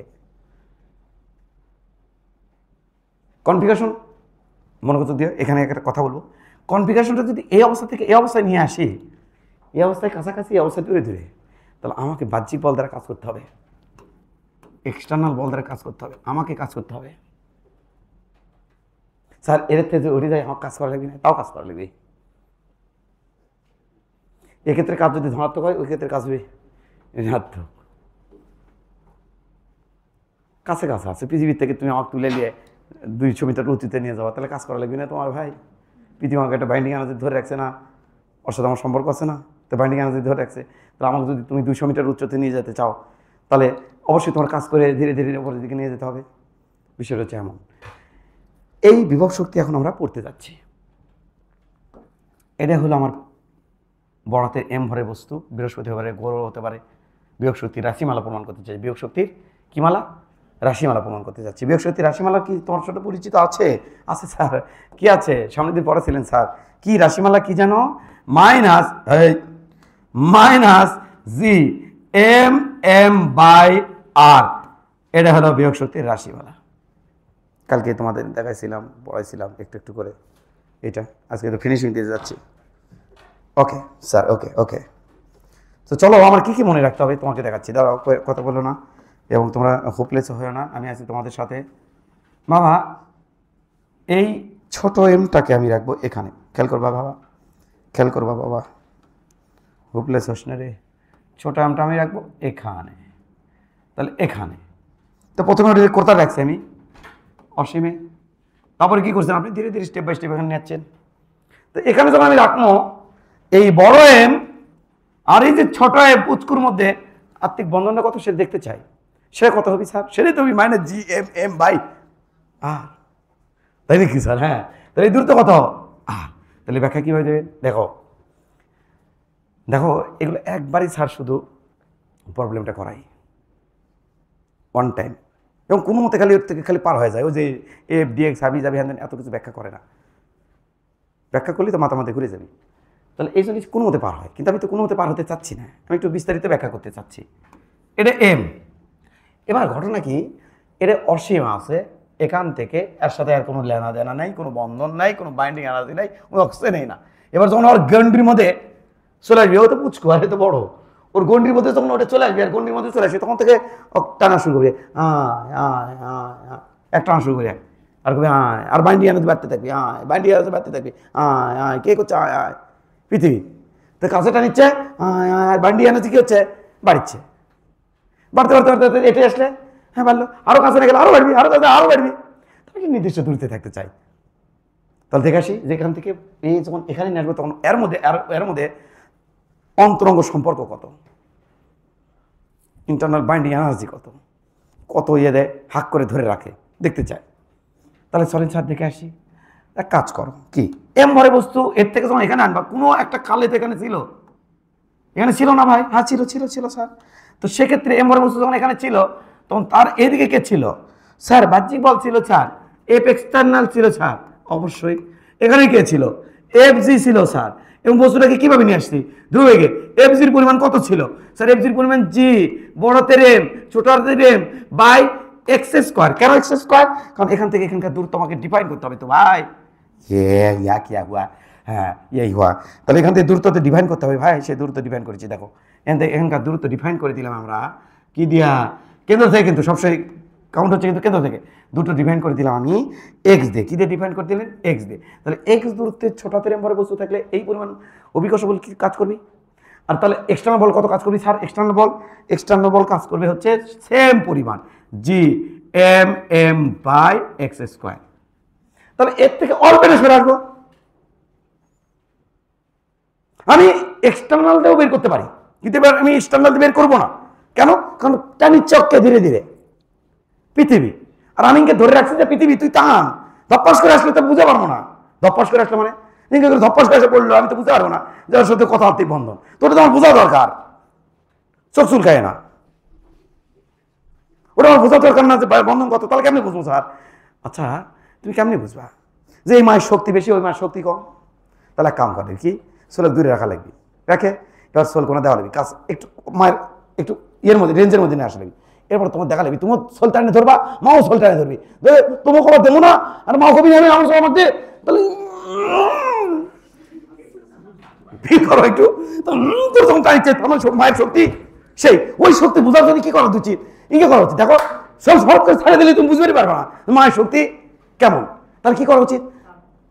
কনফিগারেশন মনোযোগ দিয়ে এখানে একটা কথা বলবো, কনফিগারেশনটা যদি এই অবস্থা থেকে এই অবস্থায় নিয়ে আসি, এই অবস্থায় কাছাকাছি, এই অবস্থায় দূরে দূরে, তাহলে আমাকে বাহ্যিক বল দ্বারা কাজ করতে হবে, এক্সটার্নাল বল দ্বারা কাজ করতে হবে, আমাকে কাজ করতে হবে। স্যার এর থেকে উঠে যায়, আমার কাজ করা লাগবে না, তাও কাজ করা লাগবে। এক্ষেত্রে কাজ যদি ধনাত্মক হয়, ওই ক্ষেত্রে কাজ হবে ঋণাত্মক। কাছে কাছে আছে, পৃথিবীর থেকে তুমি আমাকে তুলে নিয়ে 200 মিটার উঁচুতে নিয়ে যাওয়া, তাহলে কাজ করা লাগবে না তোমার ভাই। পৃথিবী আমাকে একটা বাইন্ডিং এনার্জি ধরে রাখছে না, ওর সাথে আমার সম্পর্ক আছে না, তো বাইন্ডিং এনার্জি ধরে রাখছে। তাহলে আমাকে যদি তুমি 200 মিটার উচ্চতে নিয়ে যেতে চাও, তাহলে অবশ্যই তোমার কাজ করে ধীরে ধীরে উপরের দিকে নিয়ে যেতে হবে। বিষয়টা হচ্ছে এমন। এই বিভব শক্তি এখন আমরা পড়তে যাচ্ছি। এটা হলো আমার বড়াতে এম ভরে বস্তু, বৃহস্পতি হতে পারে, গ্রহ হতে পারে। বিয়োগ শক্তির রাশিমালা প্রমাণ করতে চাই, বিয়োগ শক্তির কি মালা, রাশিমালা প্রমাণ করতে যাচ্ছি। বিয়োগ শক্তির রাশিমালা কি তোমার সাথে পরিচিত আছে? আছে স্যার, কি আছে? সামনের দিন পড়েছিলেন স্যার। কি রাশিমালা কি জানো? Minus G M M by R, এটা হলো বিয়োগ শক্তির রাশিমালা। কালকে তোমাদের দেখাইছিলাম, পড়াইছিলাম একটু একটু করে। এটা আজকে তো ফিনিশিং দিয়ে যাচ্ছি। ওকে স্যার, ওকে ওকে। তো চলো, আমার কি কি মনে রাখতে হবে তোমাকে দেখাচ্ছি। দাঁড়াও, কথা বলো না এবং তোমরা হোপলেস হয়েও না, আমি আছি তোমাদের সাথে। বাবা এই ছোট এমটাকে আমি রাখবো এখানে, খেয়াল করবা বাবা, খেয়াল করবা বাবা, হোপলেস হোস না রে। ছোট এমটা আমি রাখবো এখানে, তাহলে এখানে। তো প্রথমে ওটা কোথায় রাখছি আমি? অসীমে। তারপরে কি করছেন আপনি? ধীরে ধীরে স্টেপ বাই স্টেপ এখানে নিচ্ছেন। তো এখানে যখন আমি রাখবো এই বড় এম আর এই যে ছোট এম, পুচকুর মধ্যে আত্মিক বন্ধনটা কত সে দেখতে চাই, সে কত হবে স্যার? সেটাই তো হবে minus G M M by R, তাই নাকি স্যার? হ্যাঁ, তাহলে এই দূরত্ব কত? তাহলে ব্যাখ্যা কীভাবে দেবেন? দেখো দেখো, এগুলো একবারই স্যার শুধু প্রবলেমটা করাই ওয়ান টাইম, এবং কোনো মতে খালি ওর থেকে খালি পার হয়ে যায়। ওই যে এফ ডিএক্স হাবি যাবি হ্যান এত কিছু ব্যাখ্যা করে না, ব্যাখ্যা করলে তো মাথামাতে ঘুরে যাবি। তাহলে এই জিনিস কোনো মতে পার হয়, কিন্তু আমি তো কোনো মতে পার হতে চাচ্ছি না, আমি একটু বিস্তারিত ব্যাখ্যা করতে চাচ্ছি। এটা এম। এবার ঘটনা কি, এটা অসীম আছে, এখান থেকে এর সাথে আর কোনো লেনা দেনা নাই, কোনো বন্ধন নাই, কোনো বাইন্ডিং এনার্জি নাই, ওই অক্সিজেনই না। এবার যখন ওর গন্ডির মধ্যে চলে আসবে, ও তো পুচকু আর তো বড়, ওর গন্ডির মধ্যে যখন ওটা চলে আসবে আর গন্ডির মধ্যে চলে আসবে, তখন থেকে টানা শুরু করবে, এক টানা শুরু করে আর কবে আর বাইন্ডিং এনার্জি বাড়তে থাকবে, বাইন্ডিং এনার্জি বাড়তে থাকবে, কে করছে পৃথিবী, তো কাছে টানিচ্ছে, আর বাইন্ডিং এনার্জি কি হচ্ছে? বাড়ছে, বাড়তে বাড়তে বাড়তে বাড়তে এটাই আসলে হ্যাঁ বাড়লো, আরো কাছে গেলে আরো বাড়বি, আরো কাছে আরো বাড়বি, তাকে নির্দিষ্ট দূরত্বে থাকতে চাই। তাহলে দেখে আসি যেখান থেকে এই যখন এখানে নিয়ে আসবো, তখন এর মধ্যে অন্তরঙ্গ সম্পর্ক কত, ইন্টারনাল বাইন্ডিং এনার্জি কত, কত ইয়ে দেয়, হাক করে ধরে রাখে, দেখতে চায়। তাহলে চলেন স্যার দেখে আসি। এক কাজ করো, কি এম ভরে বস্তু এর থেকে যখন এখানে আনবা, কোনো একটা কালে তো এখানে ছিল, এখানে ছিল না ভাই? হ্যাঁ ছিল ছিল ছিল স্যার। তো সেক্ষেত্রে এম ভরে বস্তু যখন এখানে ছিল, তখন তার এদিকে কে ছিল স্যার? বাহ্যিক বল ছিল স্যার, এফ এক্সটার্নাল ছিল স্যার, অবশ্যই। এখানে কে ছিল? এফ জি ছিল স্যার। এবং বস্তুটাকে কিভাবে নিয়ে আসছি? ধ্রুবেগে। এফ জির পরিমাণ কত ছিল স্যার? এফ জির পরিমাণ জি, বড়তের এম ছোটতের এম বাই এক্স স্কোয়ার। কেন এক্স স্কোয়ার? কারণ এখান থেকে এখানকার দূরত্ব আমাকে ডিফাইন করতে হবে তো ভাই। হ্যাঁ এই হওয়া, তাহলে এখান থেকে দূরত্ব ডিফাইন করতে হবে ভাই, সেই দূরত্ব ডিফাইন করেছি। দেখো এখান থেকে এখানকার দূরত্ব ডিফাইন করে দিলাম আমরা কি দিয়া? কেন্দ্র থেকে কিন্তু সবসময় কাউন্ট হচ্ছে কিন্তু কেন্দ্র থেকে, দুটো ডিফাইন করে দিলাম আমি এক্স দিয়ে। কী দিয়ে ডিফাইন করে দিলেন? এক্স দিয়ে। তাহলে এক্স দূরত্বে ছোট হাতের এম্বরে বস্তু থাকলে এই পরিমাণ অভিকর্ষ বল কি কাজ করবি? আর তাহলে এক্সটার্নাল বল কত কাজ করবি স্যার? এক্সটার্নাল বল কাজ করবে হচ্ছে সেম পরিমাণ G M M by X square. তাহলে এর থেকে অল্প সরে আসবো, আমি এক্সটার্নালটাও বের করতে পারি, কিন্তু এবার আমি এক্সটার্নাল বের করবো না। কেন? কারণ টানি চক্কে ধীরে ধীরে পৃথিবী, আর আমি ধরে রাখছি যে পৃথিবী তুই টান, ধপ্পাস করে আসলে তো বুঝতে পারবো না। ধপ্পাস করে আসলে মানে ধপ্পাস করে এসে পড়লো, আমি তো বুঝতে পারবো না যার সাথে কথাবার্তিক বন্ধন। তোটা তো আমার বোঝা দরকার, চোখ চুল খায় না, ওটা আমার বোঝা দরকার না যে বন্ধন কত। তাহলে কেমনি বুঝবো স্যার? আচ্ছা তুমি কেমনি বুঝবা যে এই মায়ের শক্তি বেশি ওই মায়ের শক্তি কম? তাহলে এক কাম করে কি, সোল দূরে রাখা লাগবে, রাখে এবার সোল কোনো দেওয়া লাগবে, কাজ একটু মায়ের একটু ইয়ের মধ্যে রেঞ্জের মধ্যে নিয়ে আসবে। এরপর তোমার দেখা লাগবে, তোমার সোল টানে ধরবা, মাও সোল টানে ধরবি, তোমার খবর দেবো না আর মাও কবি নেবে আমার সবার মধ্যে। তাহলে করো একটু, তখন টানিচ্ছে তোমার মায়ের শক্তি সেই, ওই শক্তি বোঝার জন্য কি করা উচিত? ইঙ্গে করা উচিত। দেখো সব সব করে ছাড়ে দিলে তুমি বুঝতে পারবে না মায়ের শক্তি কেমন। তাহলে কি করা উচিত?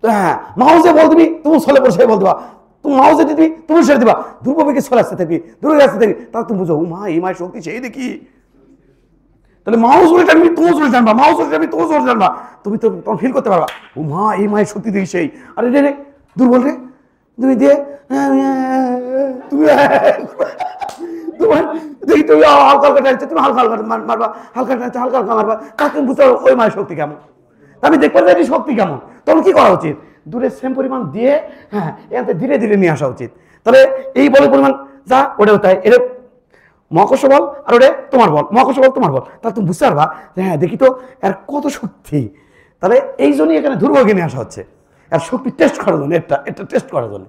হ্যাঁ, মাউসে বল দিবি, তুমি সোলে পড়ে সে বল দিবা, তুমি মাউসে দিবি, তুমি সেরে দিবা, ধ্রুবকে সোলে আসতে থাকবি, ধ্রুবে আসতে থাকবি, তাহলে তুমি বুঝো ও মা এই মায়ের শক্তি সেই দেখি। তাহলে মাউস উড়ে টানবি, তুমিও চলে টানবা, মাউস উড়ে টানবি, তুমিও চলে টানবা, তুমি তো তখন ফিল করতে পারবা ও মা এই মায়ের শক্তি দেখি সেই। আরে রে রে দুর্বল রে, তুমি দিয়ে তুমি তোমার দেখি তুমি হালকা হালকা টানছো, তুমি হালকা হালকা মারবা, হালকা টানছো হালকা হালকা মারবা, তা তুমি বুঝতে পারো ওই মায়ের শক্তি কেমন। আমি দেখবো যে এটি শক্তি কেমন, তখন কি করা উচিত? দূরে সেম পরিমাণ দিয়ে হ্যাঁ এখান ধীরে ধীরে নিয়ে আসা উচিত। তাহলে এই বলের পরিমাণ যা ওটাও তাই, এটা মহাকর্ষ বল আর ওটা তোমার বল, মহাকর্ষ বল তোমার বল, তাহলে তুমি বুঝতে পারবা যে হ্যাঁ দেখি তো এর কত শক্তি। তাহলে এই জন্যই এখানে ধ্রুবকে নিয়ে আসা হচ্ছে, আর শক্তি টেস্ট করার জন্য, এটা টেস্ট করার জন্য,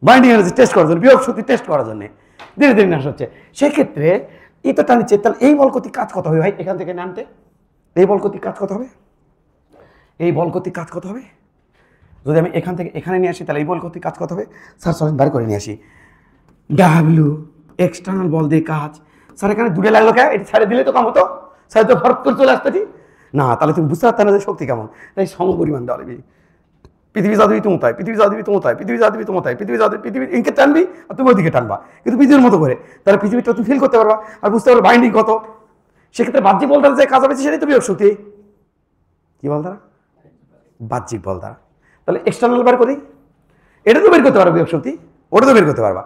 বাইন্ডিং এনার্জি টেস্ট করার জন্য, বিয়োগ শক্তি টেস্ট করার জন্য ধীরে ধীরে নিয়ে আসা হচ্ছে। সেক্ষেত্রে এই তো টানিচ্ছে, তাহলে এই বল কর্তৃক কাজ কত হবে ভাই? এখান থেকে নামতে এই বল কর্তৃক কাজ কত হবে? এই বল কর্তৃক কাজ কত হবে? যদি আমি এখান থেকে এখানে নিয়ে আসি তাহলে এই বল কর্তৃক কাজ কত হবে? স্যার চলেন বার করে নিয়ে আসি। ডাব্লিউ এক্সটার্নাল বল দিয়ে কাজ। স্যার এখানে দূরে লাগলো কে? এটি ছেড়ে দিলে তো কাম হতো, স্যার তো ফরক করে চলে আসতে না। তাহলে তুমি বুঝতে পারতে না যে শক্তি কেমন। তাই সম পরিমাণ দেওয়া লাগবে। পৃথিবী যা দিবি তুমি তাই, পৃথিবী যা দিবি তুমি তাই, পৃথিবী যা দিবি তুমি তাই, পৃথিবী যা পৃথিবী ইনকে টানবি আর তুমি ওইদিকে টানবা, কিন্তু পৃথিবীর মতো করে। তাহলে পৃথিবীটা তুমি ফিল করতে পারবা আর বুঝতে পারবে বাইন্ডিং কত। সেক্ষেত্রে বাহ্যিক বল দ্বারা যে কাজ হবে সেটাই তো বিয়োগ শক্তি। কি বল দ্বারা? বাহ্যিক বল দ্বারা। তাহলে এক্সটার্নাল বার করি, এটা তো বের করতে পারবে বিয়োগ শক্তি, ওটা তো বের করতে পারবা।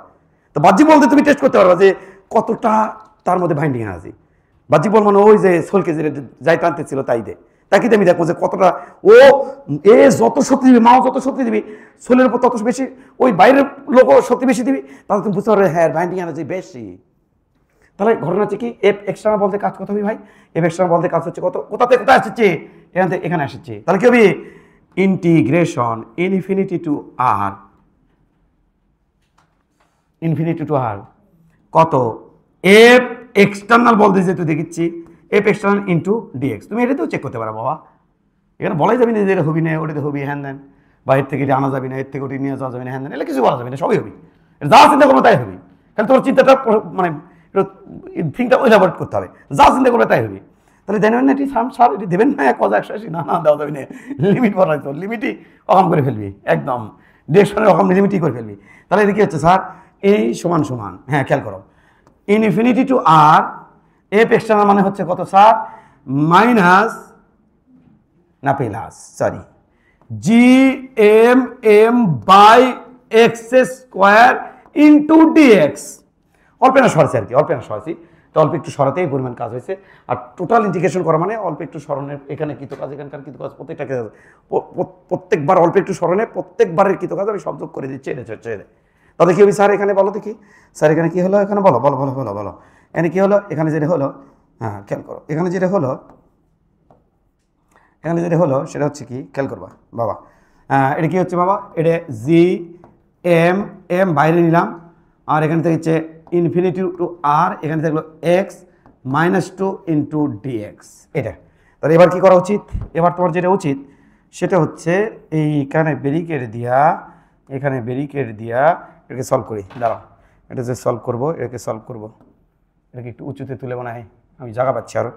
তো বাহ্যিক বলতে তুমি টেস্ট করতে পারবা যে কতটা তার মধ্যে বাইন্ডিং আছে। বাহ্যিক বল মানে ওই যে সোলকে যে যাই টানতে ছিল তাই দে, তাকে আমি দেখবো যে কতটা ও এ যত শক্তি দিবি, মাও যত শক্তি দিবি, সোলের উপর তত বেশি, ওই বাইরের লোক শক্তি বেশি দিবি, তাহলে তুমি বুঝতে পারবে হ্যাঁ বাইন্ডিং এনার্জি বেশি। তাহলে ঘটনা হচ্ছে কি, এফ এক্সটার্নাল বলতে কাজ কত হবে ভাই? এফ এক্সটার্নাল বলতে কাজ হচ্ছে কত, কোথাতে কোথায় আসছে, এখান থেকে এখানে আসছে। তাহলে কি হবে? Integration infinity to R, infinity to R কত এফ এক্সটার্নাল বলতে যেহেতু দেখিচ্ছি এফ এক্সটার্নাল ইন্টু ডিএক্স। তুমি এটাতেও চেক করতে পারো বাবা, এখানে বলাই যাবে না যে এটা হবি না ওটাতে হবি হ্যান দেন, বা এর থেকে এটা আনা যাবে না, এর থেকে ওটি নিয়ে যাওয়া যাবে না হ্যান দেন, এটা কিছু বলা যাবে না, সবই হবি, যা চিন্তা করবো তাই হবি। তাহলে তোমার চিন্তাটা মানে থিংটা ওইলাবোরেট করতে হবে, যা চিন্তা করবে তাই হবি। তাহলে জানেন না এটি সার এটি দেবেন না 180, না না দেওয়া যাবে না, লিমিট বলা হয়তো লিমিটই অকাম করে ফেলবি, একদম ডিরেকশনের অকাম লিমিটই করে ফেলবি। তাহলে এটা কি হচ্ছে স্যার? এই সমান সমান, হ্যাঁ খেয়াল করো, infinity to R F external মানে হচ্ছে কত স্যার? মাইনাস না plus sorry G M M by X square into DX. অল্প না সরাসি আর কি, অল্প না সরাসি, তো অল্প একটু সরাতেই পরিমাণ কাজ হয়েছে। আর টোটাল ইন্টিগ্রেশন করা মানে অল্প একটু স্মরণের, এখানে কৃত কাজ এখানকার কৃত কাজ, প্রত্যেকটা প্রত্যেকবার অল্প একটু স্মরণে প্রত্যেকবারের কৃত কাজ আমি সব যোগ করে দিচ্ছি, এটা হচ্ছে। তাহলে কি হবে স্যার? এখানে বলো দেখি স্যার এখানে কি হলো, এখানে বলো বলো বলো বলো বলো এখানে কি হলো? এখানে যেটা হলো, হ্যাঁ খেয়াল করো, এখানে যেটা হলো, এখানে যেটা হলো সেটা হচ্ছে কি খেয়াল করবা বাবা, এটা কি হচ্ছে বাবা? এটা জি এম এম বাইরে নিলাম, আর এখানে থেকে হচ্ছে ইনফিনিটি টু আর, এখানে থাকলো X minus two into DX এটা। তাহলে এবার কি করা উচিত? এবার তোমার যেটা উচিত সেটা হচ্ছে এইখানে ব্যারিকেড দিয়া, এখানে ব্যারিকেড দিয়া এটাকে সলভ করি। দাঁড়াও, এটা যে সলভ করবো, এটাকে সলভ করবো, এটাকে একটু উঁচুতে তুলে মনে হয় আমি জায়গা পাচ্ছি আরও,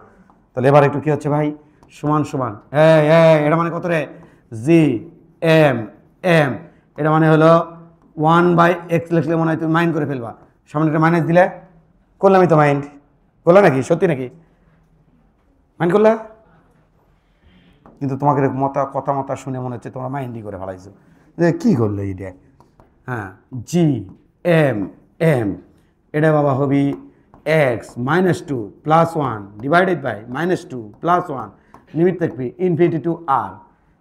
তাহলে এবার একটু কি হচ্ছে ভাই, সমান সমান, এটা মানে কত রে, জি এম এম, এটা মানে হলো 1/x লিখলে মনে হয় তুমি মাইন্ড করে ফেলবা, সামনে একটা মাইনাস দিলে, করলামই তো মাইন্ড, করলা নাকি, সত্যি নাকি মাইন্ড করলা? কিন্তু তোমাকে কথা মতা শুনে মনে হচ্ছে তোমরা মাইন্ডই করে ফেলাইছো, কি করলো এইটা? হ্যাঁ, জি এম এম, এটা বাবা হবি x-2 + 1 ডিভাইডেড বাই -2 + 1, লিমিট থাকবি infinity to R.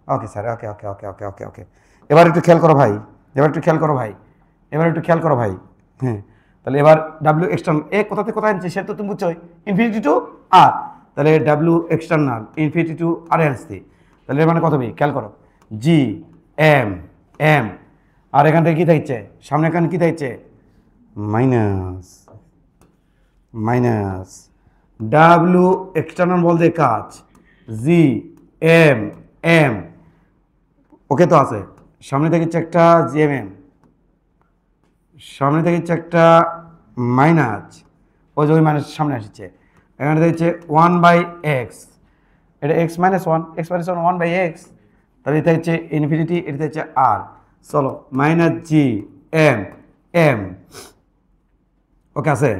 Okay sir, okay okay okay okay okay okay. এবার একটু খেয়াল করো ভাই, এবার একটু খেয়াল করো ভাই, এবার একটু খেয়াল করো ভাই। হ্যাঁ, তাহলে এবার ডাব্লিউ এক্সটার্নাল এ কোথা থেকে কোথায় আনছে সেটা তো তুমি বুঝছোই, ইনফিনিটি টু আর, তাহলে ডাব্লিউ এক্সটার্নাল ইনফিনিটি টু আর আসছে, তাহলে এর মানে কত হবে খেয়াল করো, জি এম এম, আর এখান থেকে কী থাকছে, সামনে এখানে কী থাকছে, মাইনাস মাইনাস ডাব্লিউ এক্সটার্নাল বলতে কাজ, জি এম এম, ওকে তো আছে, সামনে থেকে একটা জি এম এম, সামনে থেকে একটা মাইনাস, ওই যে ওই মাইনাস সামনে আসছে, এখানে দেখছে 1/x, এটা x-1, x-1 1/x, তাহলে এটা হচ্ছে ইনফিনিটি, এটা হচ্ছে আর, চলো মাইনাস জি এম এম, ওকে আছে,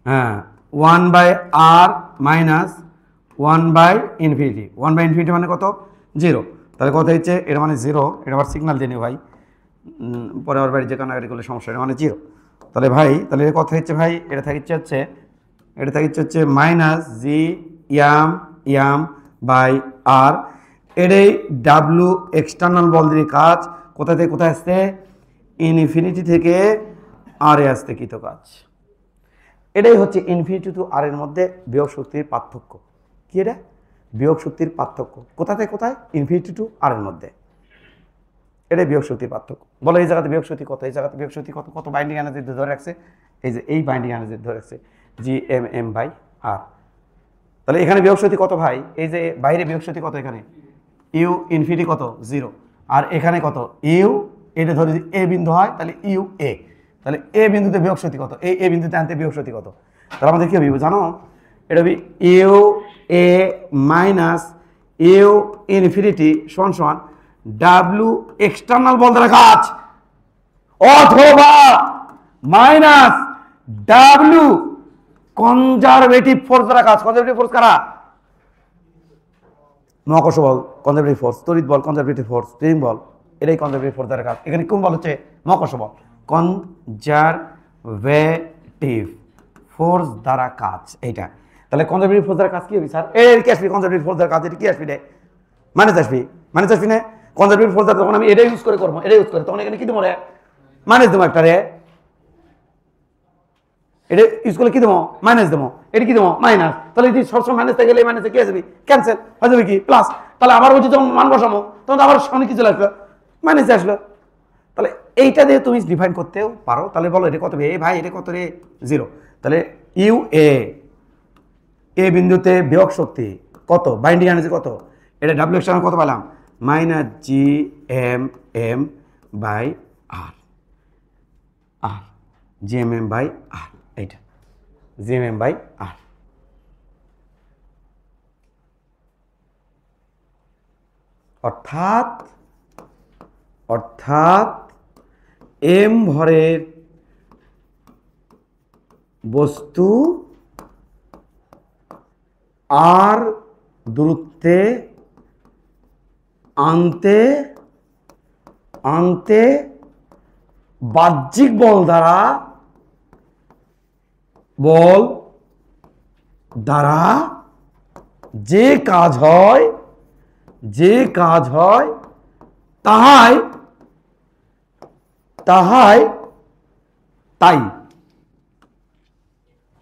হ্যাঁ 1/r মাইনাস 1/∞, 1/∞ মানে কত, 0, তাহলে কত হচ্ছে, এটা মানে 0, এটা আবার সিগনাল জেনে ভাই, পরে আবার বাড়ি যে কানাকাটি করলে সমস্যা, এটা মানে 0, তাহলে ভাই তাহলে এর কথা হচ্ছে ভাই, এটা থাকছে হচ্ছে, এটা থাকছে হচ্ছে minus G M M by R, এটাই ডাব্লু এক্সটার্নাল বল দিয়ে কাজ, কোথা থেকে কোথায় আসছে, ইনফিনিটি থেকে আর এ আসতে কৃত কাজ, এটাই হচ্ছে ইনফিনিটি টু আর এর মধ্যে বিয়োগ শক্তির পার্থক্য। কি এটা, বিয়োগ শক্তির পার্থক্য, কোথা থেকে কোথায়, ইনফিনিটি টু আর এর মধ্যে, এটাই বিয়োগ শক্তির পার্থক্য। বলো এই জায়গাতে বিয়োগ শক্তি কত, এই জায়গাতে বিয়োগ শক্তি কত, কত বাইন্ডিং এনার্জি ধরে রাখছে, এই যে এই বাইন্ডিং এনার্জি ধরে রাখছে জি এম এম বাই আর, তাহলে এখানে বিয়োগ শক্তি কত ভাই, এই যে বাইরে বিয়োগ শক্তি কত, এখানে ইউ ইনফিনিটি কত 0, আর এখানে কত ইউ, এটা ধরে যদি এ বিন্দু হয় তাহলে ইউ এ, তাহলে এ বিন্দুতে বিয়োগ শক্তি কত, এই এ বিন্দুতে আনতে বিয়োগ শক্তি কত, তাহলে আমাদের কি হবে জানো, এটা হবে U A minus U infinity সমান সমান ডাব্লু এক্সটার্নাল বল দ্বারা কাজ, অথবা মাইনাস ডাব্লু কনজারভেটিভ ফোর্স দ্বারা কাজ। কনজারভেটিভ ফোর্স কারা, মহাকর্ষ বল কনজারভেটিভ ফোর্স, তড়িৎ বল কনজারভেটিভ ফোর্স, স্প্রিং বল এটাই কনজারভেটিভ ফোর্স দ্বারা কাজ। এখানে কোন বল হচ্ছে, মহাকর্ষ বল কনজারভেটিভ ফোর্স দ্বারা কাজ, এইটা। তাহলে কনজারভেটিভ ফোর্স দ্বারা কাজ কি হবে স্যার, এর কি আসবে, কনজারভেটিভ ফোর্স দ্বারা কাজ এটা কি আসবে, মাইনাস আসবে, মাইনাস আসবি না, কনজারভেটিভ ফোর্স দ্বারা তখন আমি এটা ইউজ করে করবো, এটা ইউজ করে, তখন এখানে কি দেবো রে, মাইনাস দেবো একটা রে, এটা ইউজ করলে কি দেবো, মাইনাস দেবো, এটা কি দেবো মাইনাস, তাহলে যদি সবসময় মাইনাস থেকে গেলে মাইনাসে কি আসবে, ক্যান্সেল হয়ে যাবে কি প্লাস, তাহলে আবার বলছি যখন মান বসাবো তখন আবার সামনে কি চলে আসলো, মাইনাসে আসলো, তাহলে এইটা দিয়ে তুমি ডিফাইন করতেও পারো। তাহলে বলো এটা কত রে, এ ভাই এটা কত রে, 0, তাহলে ইউ এ বিন্দুতে বিয়োগ শক্তি কত, বাইন্ডিং এনার্জি কত, এটা ডাব্লিউ এক্সটার্নাল কত পেলাম, minus G M M by R, আর G M M by R, এইটা G M M by R, অর্থাৎ অর্থাৎ এম ভরের বস্তু আর দূরত্বে আনতে আনতে বাহ্যিক বল দ্বারা যে কাজ হয় তাহাই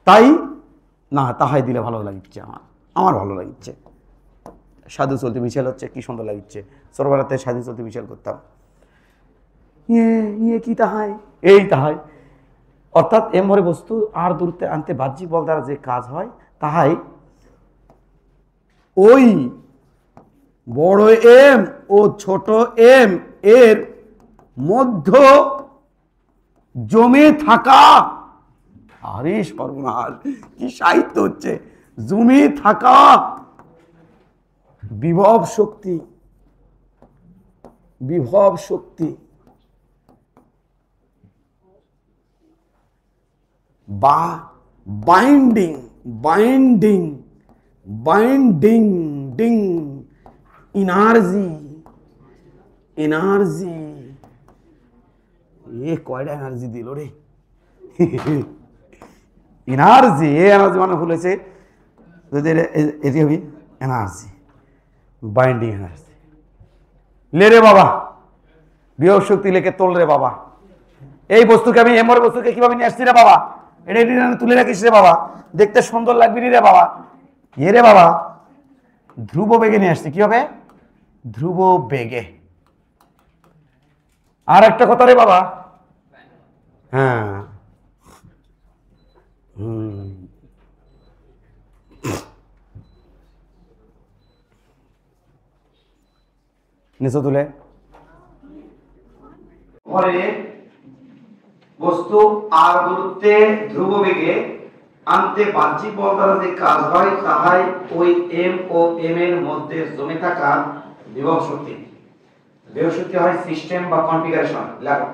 তাই না, তাহাই দিলে ভালো লাগছে, আমার ভালো লাগছে, সাধু চলতে মিছিল হচ্ছে, কি সুন্দর লাগছে, ছোটবেলাতে সাধু চলতে মিছিল করতাম, ইয়ে কি তাহাই, এই তাহাই, অর্থাৎ এম ভরে বস্তু আর দূরত্বে আনতে বাহ্যিক বল দ্বারা যে কাজ হয় তাহাই ওই বড় এম ও ছোট এম এর মধ্য জমে থাকা, আরে সর্বনাশ কি সাহিত্য হচ্ছে, জমে থাকা বিভব শক্তি, বিভব শক্তি বা binding, binding, binding ding energy, energy. এ কয়টা এনার্জি দিল রে? এনার্জি, এনার্জি মানে ভুলেছে, এটি হবে এনার্জি, বাইন্ডিং এনার্জি। লে রে বাবা, বিভব শক্তি লেখে তোল রে বাবা। এই বস্তুকে আমি এমর বস্তুকে কিভাবে নিয়ে আসছি রে বাবা? এটা তুলে রাখিস রে বাবা, দেখতে সুন্দর লাগবে রে বাবা। এ রে বাবা, ধ্রুব বেগে নিয়ে আসছি। কি হবে? ধ্রুব বেগে। আর একটা কথা রে বাবা, হ্যাঁ, নিচে তুলে পরে বস্তু আর দূরত্বে ধ্রুব বেগে আনতে বাহ্যিক বল দ্বারা যে কাজ হয় তাহাই ওই এম ও এম এর মধ্যে জমে থাকা বিভব শক্তি। বিভব শক্তি হয় সিস্টেম বা কনফিগারেশন। লাগো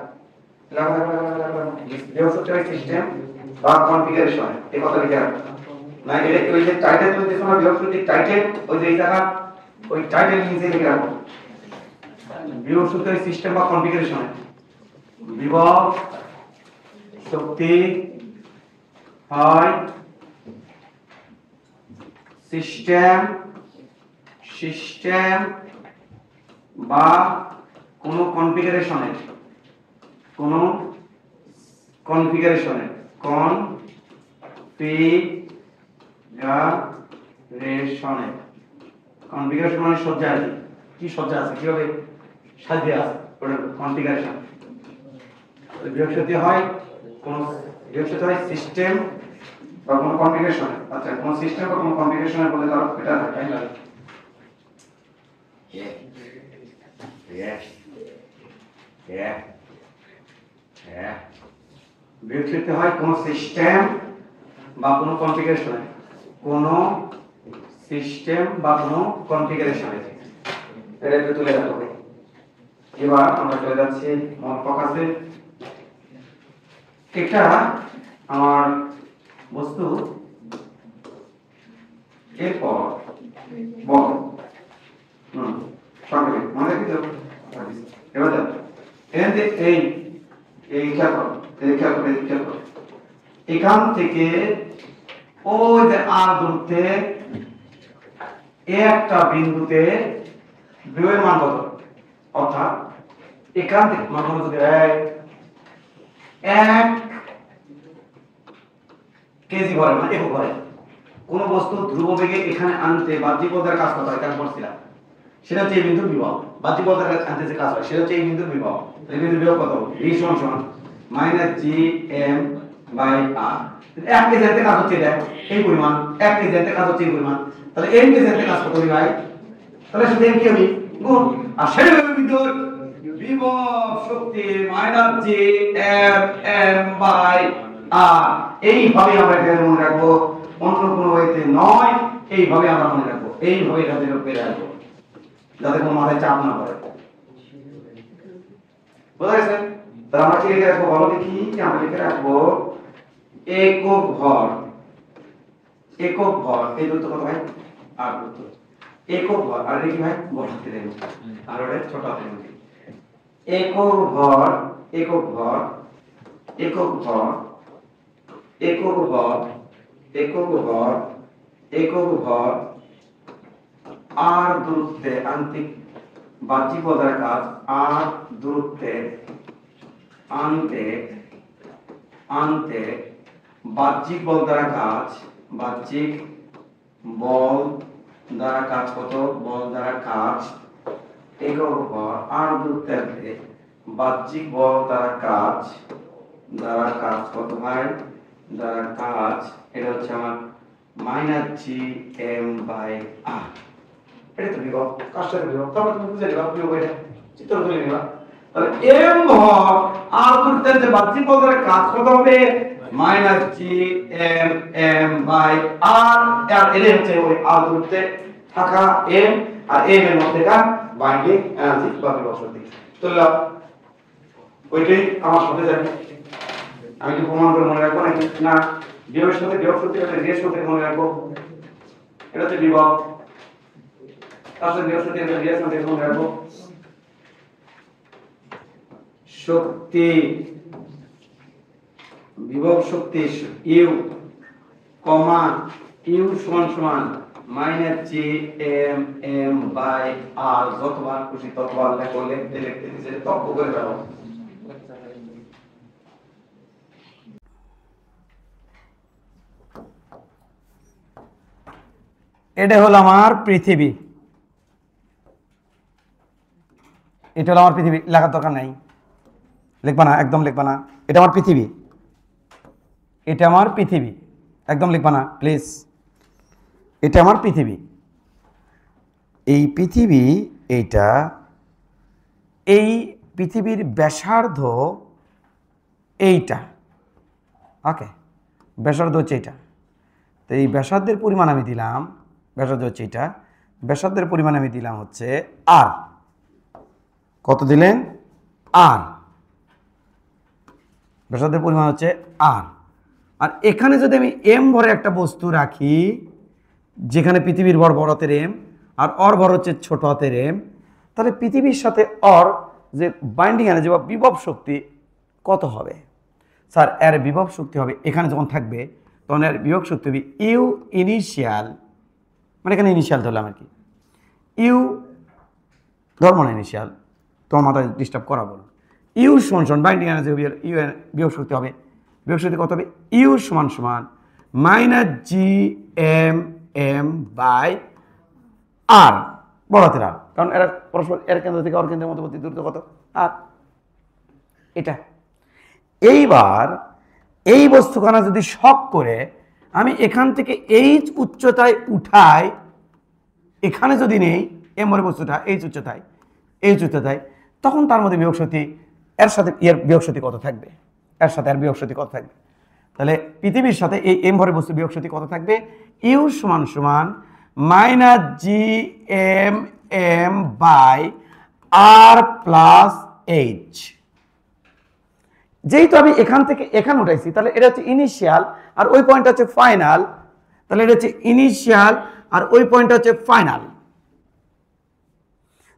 বিভব শক্তি হয় সিস্টেম বা কনফিগারেশন। এই কথা লিখে রাখো। না এটা ওই যে টাইটেল তুমি দেখো না, বিভব শক্তির টাইটেল, ওই যে এই জায়গা ওই টাইটেল নিচে লিখে রাখো। বিভব শক্তি হয় সিস্টেম বা কনফিগারেশন। বিভব শক্তি হয় সিস্টেম, সিস্টেম বা কোন কনফিগারেশনের, কোন কনফিগারেশনের, কনফিগারেশনের, কনফিগারেশন মানে সজ্জা আছে। কি সজ্জা আছে, কিভাবে সাজিয়ে আছে, ওটা কনফিগারেশন। বিভব শক্তি হয় কোন, বিভব শক্তি হয় সিস্টেম বা কোন কনফিগারেশন। আচ্ছা, কোন সিস্টেম বা কোন কনফিগারেশনের বলে দাও, এটা টাইম লাগে। বিভব শক্তি হয় কোন সিস্টেম বা কোন কনফিগারেশনের, কোন সিস্টেম বা কোন কনফিগারেশনের। এটা একটু তুলে রাখতে হবে। এবার আমরা চলে যাচ্ছি মূল ফোকাসে। এটা আমার বস্তু, এরপর বল সঙ্গে মনে রেখে দাও। এবার যাও এই এই খেয়াল করো, এই খেয়াল করো, এই খেয়াল করো। এখান থেকে ওই যে আর দূরত্বে একটা বিন্দুতে বিভবের মান কত? অর্থাৎ এখান থেকে মান কত? যদি 1 কেজি ভরে, মানে একক ভরে কোন বস্তু ধ্রুব বেগে এখানে আনতে বাহ্যিক বল দ্বারা কাজ করতে হয়, কাজ করছিলাম, সেটা হচ্ছে এই বিন্দুর বিভব। বাহ্যিক বল দ্বারা আনতে যে কাজ হয় সেটা হচ্ছে এই বিন্দুর বিভব। এই বিন্দুর বিভব কত? v সমান -gm/r। 1 কেজি এতে কাজ হচ্ছে এটা এই পরিমাণ, 1 কেজি এতে কাজ হচ্ছে এই পরিমাণ, তাহলে m কেজি এতে কাজ কত হবে ভাই? তাহলে শুধু m কি হবে? গুণ। আর সেই বিন্দুর বিভব শক্তি -gm/r। এইভাবে আমরা এটা মনে রাখবো, অন্য কোনো ওয়েতে নয়। এইভাবে আমরা মনে রাখবো, এইভাবে এটা বের রাখবো, যাতে কোনো মাথায় চাপ না পড়ে। বুঝা গেছে? তাহলে আমরা কি লিখে রাখবো বলো দেখি? আমরা লিখে রাখবো একক ভর। একক ভর এই দূরত্ব কত ভাই? আর দূরত্ব একক ভর। আর এটা কি ভাই? বড় হাতে দেব, আর ওটা ছোট হাতে দেব। একক ভর, একক ভর, একক ভর, একক ভর, একক ভর, একক ভর আর দূরত্বে আন্তিক বাহ্যিক বল দ্বারা কাজ। আর দূরত্বে আনতে আনতে বাহ্যিক বল দ্বারা কাজ, বাহ্যিক বল দ্বারা কাজ কত? বল দ্বারা কাজ একক ভর। আর দূরত্বে আনতে বাহ্যিক বল দ্বারা কাজ, দ্বারা কাজ কত ভাই? দ্বারা কাজ, এটা হচ্ছে আমার -gm/r। এটা তো বিভব, কাজটা বিভব, তারপর তুমি বুঝে নিবা বিভব, এটা চিত্র তুলে নিবা। তাহলে m ভর আর দূরত্বের যে বাহ্যিক বল দ্বারা কাজ কত হবে? -gm/r। আর এটা হচ্ছে ওই আর দূরত্বে থাকা m, আর এম এর মধ্যেকার বাইন্ডিং এনার্জি বা বিভব শক্তি তুললাম, ওইটাই আমার সাথে যাবে। আমি কি প্রমাণ করে মনে রাখবো নাকি না? বিভবের সাথে বিভব শক্তি হলে রিয়েকশন থেকে মনে রাখবো, এটা হচ্ছে বিভব, তার সাথে বিভব শক্তি হলে রিয়েকশন থেকে মনে রাখবো। শক্তি বিভব শক্তি ইউ কমা ইউ সমান সমান minus G M M by R, যতবার খুশি ততবার লেখো, লিখতে লিখতে নিচে তক্ক করে দাও। এটা হলো আমার পৃথিবী, এটা হলো আমার পৃথিবী, লেখার দরকার নাই, লিখবা না, একদম লিখবা না। এটা আমার পৃথিবী, এটা আমার পৃথিবী, একদম লিখবা না প্লিজ। এটা আমার পৃথিবী, এই পৃথিবী, এইটা, এই পৃথিবীর ব্যাসার্ধ এইটা, ওকে, ব্যাসার্ধ হচ্ছে এইটা। তো এই ব্যাসার্ধের পরিমাণ আমি দিলাম, ব্যাসার্ধ হচ্ছে এইটা, ব্যাসার্ধের পরিমাণ আমি দিলাম হচ্ছে আর। কত দিলেন? আর। ব্যাসার্ধের পরিমাণ হচ্ছে আর। আর এখানে যদি আমি এম ভরে একটা বস্তু রাখি, যেখানে পৃথিবীর ভর বড় হাতের এম আর অর ভর হচ্ছে ছোট হাতের এম, তাহলে পৃথিবীর সাথে অর যে বাইন্ডিং এনার্জি বা বিভব শক্তি কত হবে? স্যার এর বিভব শক্তি হবে, এখানে যখন থাকবে তখন এর বিভব শক্তি হবে ইউ ইনিশিয়াল, মানে এখানে ইনিশিয়াল ধরলাম আর কি, ইউ ধর্ম না ইনিশিয়াল, তোমার মাথায় ডিস্টার্ব করা বলো, ইউ সমান সমান বাইন্ডিং এনার্জি হবে, ইউ এর বিভব শক্তি হবে, বিভব শক্তি কত হবে? ইউ সমান সমান minus G M M by R, বড় হাতের আর, কারণ এরা পরস্পর এর কেন্দ্র থেকে অর কেন্দ্রের মধ্যবর্তী দূরত্ব কত? আর। এটা এইবার এই বস্তুখানা যদি শক করে আমি এখান থেকে এই উচ্চতায় উঠাই, এখানে যদি নেই এমর বস্তুটা এই উচ্চতায়, এই উচ্চতায়, তখন তার মধ্যে বিভব শক্তি, এর সাথে এর বিভব শক্তি কত থাকবে? এর সাথে এর বিভব শক্তি কত থাকবে? তাহলে পৃথিবীর সাথে এই এম ভরের বস্তু বিভব শক্তি কত থাকবে? ইউ সমান সমান minus G M M by R plus H. যেহেতু আমি এখান থেকে এখানে উঠাইছি, তাহলে এটা হচ্ছে ইনিশিয়াল আর ওই পয়েন্টটা হচ্ছে ফাইনাল, তাহলে এটা হচ্ছে ইনিশিয়াল আর ওই পয়েন্টটা হচ্ছে ফাইনাল।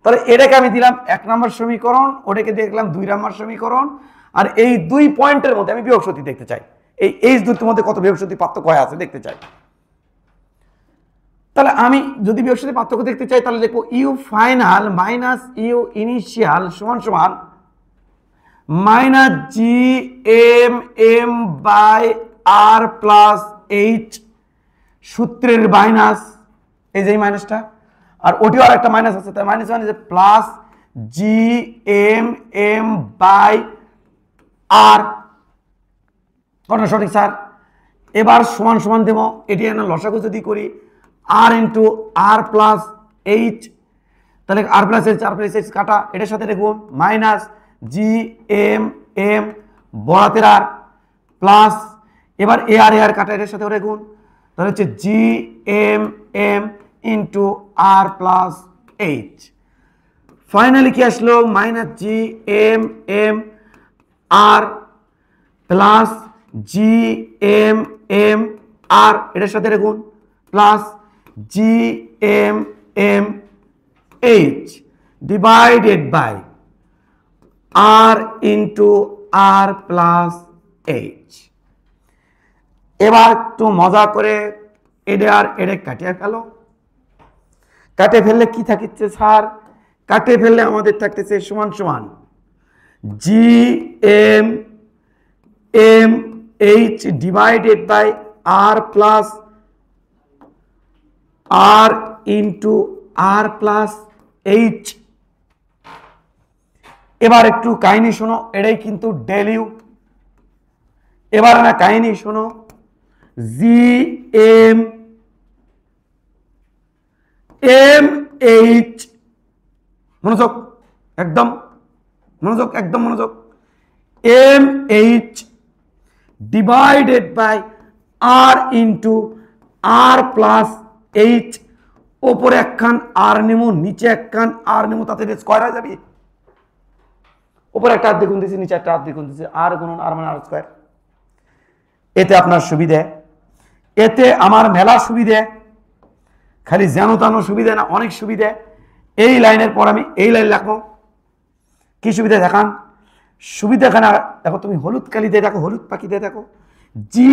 তাহলে এটাকে আমি দিলাম 1 নম্বর সমীকরণ, ওটাকে দেখলাম 2 নম্বর সমীকরণ, আর এই দুই পয়েন্টের মধ্যে আমি বিভব শক্তি দেখতে চাই, এই এইচ দুটির মধ্যে কত বিভব শক্তি পার্থক্য হয়ে আছে দেখতে চাই। তাহলে আমি যদি বিভব শক্তি পার্থক্য দেখতে চাই, তাহলে দেখবো U final minus U initial সমান সমান minus G M M by R plus H, সূত্রের মাইনাস, এই যে মাইনাসটা, আর ওটিও আর একটা মাইনাস আছে, তাই minus minus plus G M M by R. কোনটা সঠিক স্যার? এবার সমান সমান দেব, এটি না লসাগু যদি করি R into R plus H, তাহলে R plus H, R plus H কাটা, এটার সাথে দেখুন মাইনাস জি এম এম বড়াতের আর প্লাস, এবার এ আর কাটা, এটার সাথে দেখুন, তাহলে হচ্ছে G M M into R plus H. Finally কি আসলো? Minus G M M R plus G M M R, এটার সাথে দেখুন plus G M M H divided by R into R plus H. এবার একটু মজা করে এডে আর এডে কাটিয়ে ফেলো। কাটে ফেললে কি থাকছে স্যার? কাটে ফেললে আমাদের থাকতেছে সমান সমান G M M H divided by R plus R into R plus H. এবার একটু কাহিনী শোনো, এটাই কিন্তু ডেলিউ। এবার না কাহিনী শোনো, জি এম এম এইচ, মনোযোগ একদম, মনোযোগ একদম মনোযোগ, M H divided by R into R plus H ওপরে একখান আর নেমু, নিচে একখান আর নেমু, তাতে স্কোয়ার হয়ে যাবি। উপরে একটা আর্ধেক গুণ দিচ্ছি, নিচে একটা আর্ধেক গুণ দিচ্ছি, আর গুণন আর মানে আর স্কোয়ার। এতে আপনার সুবিধে, এতে আমার মেলা সুবিধে, খালি যেন তেন সুবিধে না, অনেক সুবিধে। এই লাইনের পর আমি এই লাইন লিখবো। কি সুবিধা দেখান? সুবিধা এখানে দেখো, তুমি হলুদ কালি দিয়ে দেখো, হলুদ পাখি দিয়ে দেখো, জি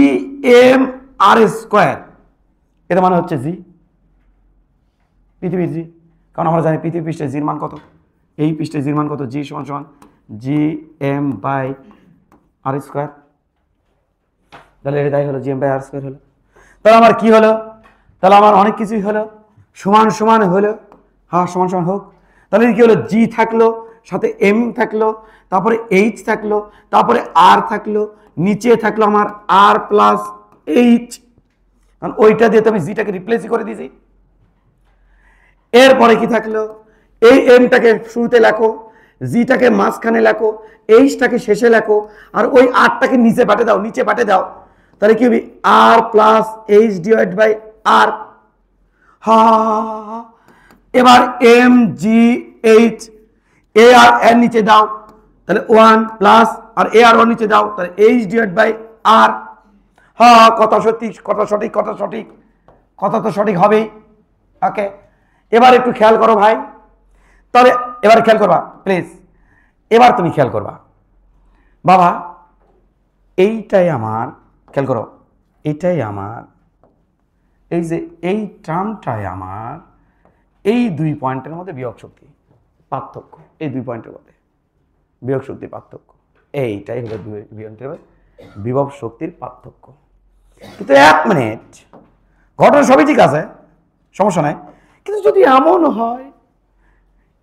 এম আর স্কোয়ার, এটা মানে হচ্ছে জি, পৃথিবীর জি। কারণ আমরা জানি পৃথিবী পৃষ্ঠে জির মান কত, এই পৃষ্ঠে জির মান কত, জি সমান সমান G M by R square. তাহলে এটাই হলো G M by R square হলো। তাহলে আমার কি হলো? তাহলে আমার অনেক কিছুই হলো, সমান সমান হলো, হ্যাঁ সমান সমান হোক। তাহলে কি হলো? জি থাকলো, সাথে এম থাকলো, তারপরে এইচ থাকলো, তারপরে আর থাকলো, নিচে থাকলো আমার আর প্লাস এইচ, কারণ ওইটা দিয়ে তো আমি জিটাকে রিপ্লেসই করে দিয়েছি। এরপরে কি থাকলো? এই এমটাকে শুরুতে লেখো, জিটাকে মাঝখানে লেখো, এইচটাকে শেষে লেখো, আর ওই আরটাকে নিচে পাঠে দাও, নিচে পাঠে দাও। তাহলে কি হবে? আর প্লাস এইচ ডিভাইড বাই আর। হা, এবার এম জি এইচ, এ আর এর নিচে দাও, তাহলে 1 প্লাস আর এ আর ওর নিচে দাও, তাহলে এইচ ডিভাইড বাই আর। হ্যাঁ, কথা সঠিক, কথা সঠিক, কথা সঠিক, কথা তো সঠিক হবেই। ওকে, এবার একটু খেয়াল করো ভাই, তাহলে এবার খেয়াল করবা প্লিজ, এবার তুমি খেয়াল করবা বাবা, এইটাই আমার, খেয়াল করো, এইটাই আমার, এই যে এই টার্মটাই আমার এই দুই পয়েন্টের মধ্যে বিয়োগ শক্তি পার্থক্য, এই দুই পয়েন্টের মধ্যে বিয়োগ শক্তির পার্থক্য, এইটাই হলো দুই পয়েন্টের বিভব শক্তির পার্থক্য। কিন্তু 1 মিনিট, ঘটনা সবই ঠিক আছে, সমস্যা নাই, কিন্তু যদি এমন হয়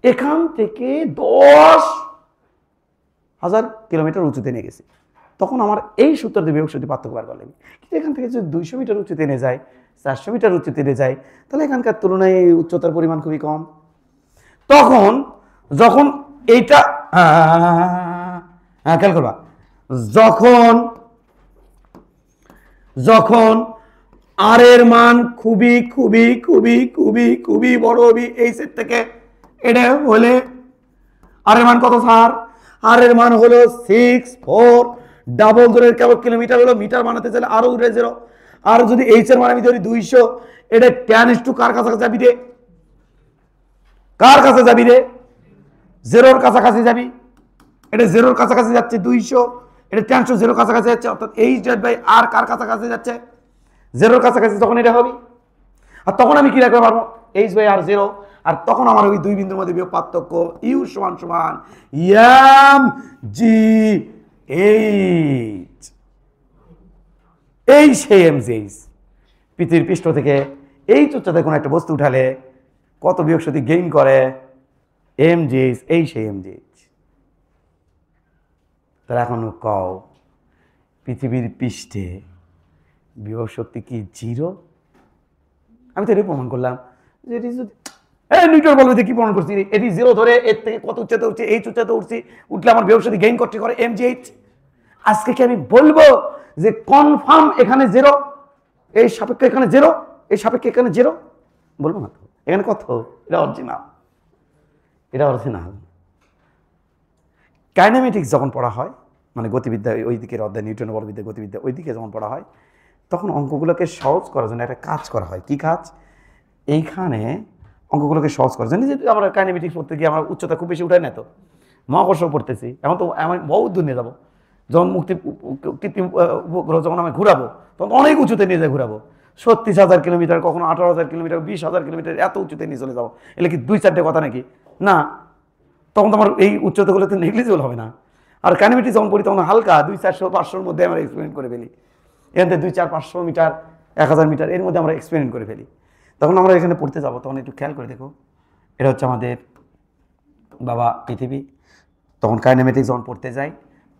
এখান থেকে 10,000 কিলোমিটার উঁচুতে নিয়ে গেছি, তখন আমার এই সূত্র দিয়ে বিভব শক্তি পার্থক্য বার করা লাগবে। কিন্তু এখান থেকে যদি 200 মিটার উঁচুতে নিয়ে যায়, 400 মিটার উঁচুতে নিয়ে যায়, তাহলে এখানকার তুলনায় এই উচ্চতার পরিমাণ খুবই কম। তখন যখন এইটা খেয়াল করবা, যখন যখন আর এর মান খুবই খুবই খুবই খুবই খুবই বড় হবে এইচ এর থেকে, এটা হলে আর এর মান কত স্যার? আর এর মান হলো 6,4, ডাবল দূরের কেবল কিলোমিটার হলো, মিটার বানাতে চাইলে আরো দূরে 0। আর যদি এইচ এর মান আমি ধরি 200, এটা 10 কার কাছাকাছি যাবি রে? কার কাছে যাবি রে? 0-র কাছাকাছি যাবি। এটা 0-র কাছাকাছি যাচ্ছে 200, এটা 10 0 কাছাকাছি যাচ্ছে, অর্থাৎ এইচ ডিভাইড বাই আর কার কাছাকাছি যাচ্ছে? 0-র কাছাকাছি, তখন এটা হবে। আর তখন আমি কি রাখতে পারবো? এইচ বাই আর 0, আর তখন আমার ওই দুই বিন্দুর মধ্যে বিয়োগ পার্থক্য ইউ সমান সমান এম জি এইচ। এই সেই এম জি এইচ। পৃথিবীর পৃষ্ঠ থেকে এই উচ্চতায় কোনো একটা বস্তু উঠালে কত বিয়োগ শক্তি গেইন করে? এম জি এইচ, এই সেই এম জি এইচ। তাহলে এখন কও, পৃথিবীর পৃষ্ঠে বিভব শক্তি কি 0? আমি তো এটাই প্রমাণ করলাম যে এটি যদি নিউটন বলবে কি প্রমাণ করছি, এটি 0 ধরে এর থেকে কত উচ্চতে উঠছে, এইচ উচ্চতে উঠছি, উঠলে আমার বিভব শক্তি গেইন করতে করে এম জি এইচ। আজকে কি আমি বলবো যে কনফার্ম এখানে 0, এই সাপেক্ষে এখানে 0, এই সাপেক্ষে এখানে 0? বলবো না তো। এখানে কত? এটা অরিজিনাল, এটা অরিজিনাল। কাইনেমেটিক্স যখন পড়া হয়, মানে গতিবিদ্যা, ওই দিকের অধ্যায়, নিউটন বলবিদ্যা, গতিবিদ্যা, ওই দিকে যখন পড়া হয়, তখন অঙ্কগুলোকে সহজ করার জন্য একটা কাজ করা হয়। কি কাজ? এইখানে অঙ্কগুলোকে সহজ করার জন্য, যে আমরা কাইনেমেটিক্স পড়তে গিয়ে আমরা উচ্চতা খুব বেশি উঠাই না, তো মহাকর্ষ পড়তেছি, এখন তো আমি বহুত দূর নিয়ে যাবো। যখন কৃত্রিম উপগ্রহ যখন আমি ঘুরাবো, তখন অনেক উঁচুতে নিয়ে যায় ঘুরাবো, 36,000 কিলোমিটার, কখনো 18,000 কিলোমিটার, 20,000 কিলোমিটার, এত উঁচুতে নিয়ে চলে যাবো। এলে কি 2-4টে কথা নাকি? না, তখন তো আমার এই উচ্চতাগুলো তো নেগলিজেবল হবে না। আর কাইনেমেটিক্স যখন পড়ি তখন হালকা 200-400-500-র মধ্যে আমরা এক্সপেরিমেন্ট করে ফেলি। এখান থেকে 200-500 মিটার, 1000 মিটার, এর মধ্যে আমরা এক্সপেরিমেন্ট করে ফেলি। তখন আমরা এখানে পড়তে যাবো, তখন একটু খেয়াল করে দেখো, এটা হচ্ছে আমাদের বাবা পৃথিবী। তখন কাইনেমেটিক্স যখন পড়তে যাই,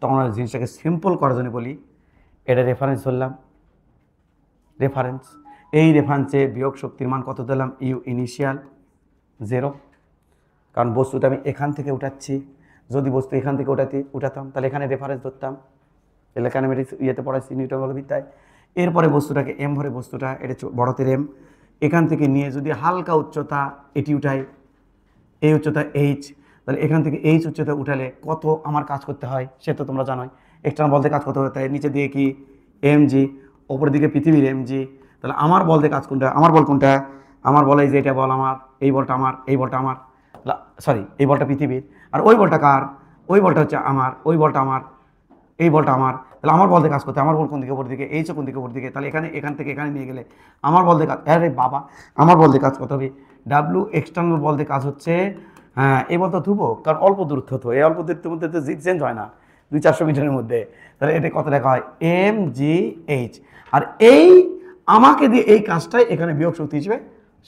তখন আমরা জিনিসটাকে সিম্পল করার জন্য বলি, এটা রেফারেন্স ধরলাম, রেফারেন্স, এই রেফারেন্সে বিয়োগ শক্তির মান কত দিলাম? ইউ ইনিশিয়াল 0, কারণ বস্তুটা আমি এখান থেকে উঠাচ্ছি। যদি বস্তু এখান থেকে উঠাতাম তাহলে এখানে রেফারেন্স ধরতাম। তাহলে কাইনেমেটিক্স ইয়েতে পড়াচ্ছি, নিউটন বলবিদ্যায়। এরপরে বস্তুটাকে এম ভরে, বস্তুটা এটা বড়তের এম, এখান থেকে নিয়ে যদি হালকা উচ্চতা এটি উঠাই, এই উচ্চতা এইচ, তাহলে এখান থেকে এইচ উচ্চতা উঠালে কত আমার কাজ করতে হয় সে তো তোমরা জানোই। এক্সটার্নাল বল দিয়ে কাজ করতে হয়, নিচে দিয়ে কি এমজি, ওপরের দিকে পৃথিবীর এমজি। তাহলে আমার বল দিয়ে কাজ কোনটা, আমার বল কোনটা, আমার বলে যে এটা বল আমার, এই বলটা আমার, এই বলটা আমার, সরি এই বলটা পৃথিবীর, আর ওই বলটা কার, ওই বলটা হচ্ছে আমার, ওই বলটা আমার, এই বলটা আমার। তাহলে আমার বল দিয়ে কাজ করতে, আমার বল কোন দিকে উপর দিকে, এইচও কোন দিকে উপর দিকে, তাহলে এখানে এখান থেকে এখানে নিয়ে গেলে আমার বল দিয়ে কাজ, আরে বাবা আমার বল দিয়ে কাজ করতে হবে। ডাব্লু এক্সটার্নাল বল দিয়ে কাজ হচ্ছে, হ্যাঁ এই বল তো ধুবো, কারণ অল্প দূরত্ব তো, এই অল্প দূরত্বের মধ্যে তো জিট চেঞ্জ হয় না 200-400 মিটারের মধ্যে, তাহলে এটা কত লেখা হয় এম জি এইচ। আর এই আমাকে দিয়ে এই কাজটাই এখানে বিয়োগ শক্তি হিসেবে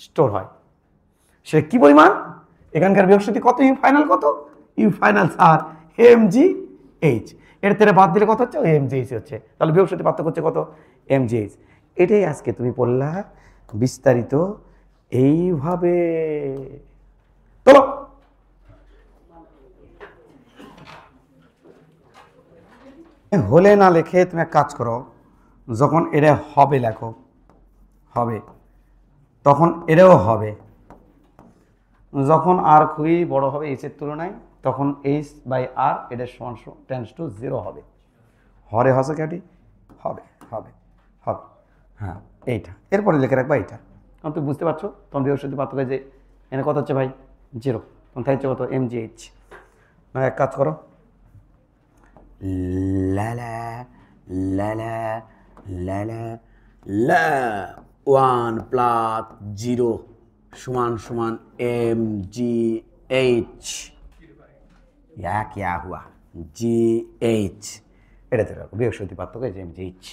স্টোর হয়। সে কি পরিমাণ, এখানকার বিয়োগ শক্তি কত, ইউ ফাইনাল কত, U final sir M G H, এর থেকে বাদ দিলে কত হচ্ছে, ওই এম জি এইচ হচ্ছে, তাহলে বিয়োগ শক্তি পার্থক্য হচ্ছে কত, এম জি এইচ। এটাই আজকে তুমি পড়লা বিস্তারিত এইভাবে। চলো হলে না লেখে তুমি এক কাজ করো, যখন এটা হবে লেখো, হবে তখন এটাও হবে, যখন আর খুবই বড় হবে এইচের তুলনায় তখন এইচ বাই আর এটা সমান টেন্স টু 0 হবে, হরে হসে ক্যাটি হবে হবে হবে, হ্যাঁ এইটা এরপরে লিখে রাখবা এইটা, কারণ তুমি বুঝতে পারছো তখন বৃহস্পতি পার্থক্য যে এনে কত হচ্ছে ভাই 0, তখন থাকছে কত এম জি এইচ। না এক কাজ করো, লা লা লা লা লা 1 প্লাস 0 সমান সমান एम जी एच। क्या हुआ जी एच, এটা তো বৃহস্পতি পার্থক্য যে এম জি এইচ।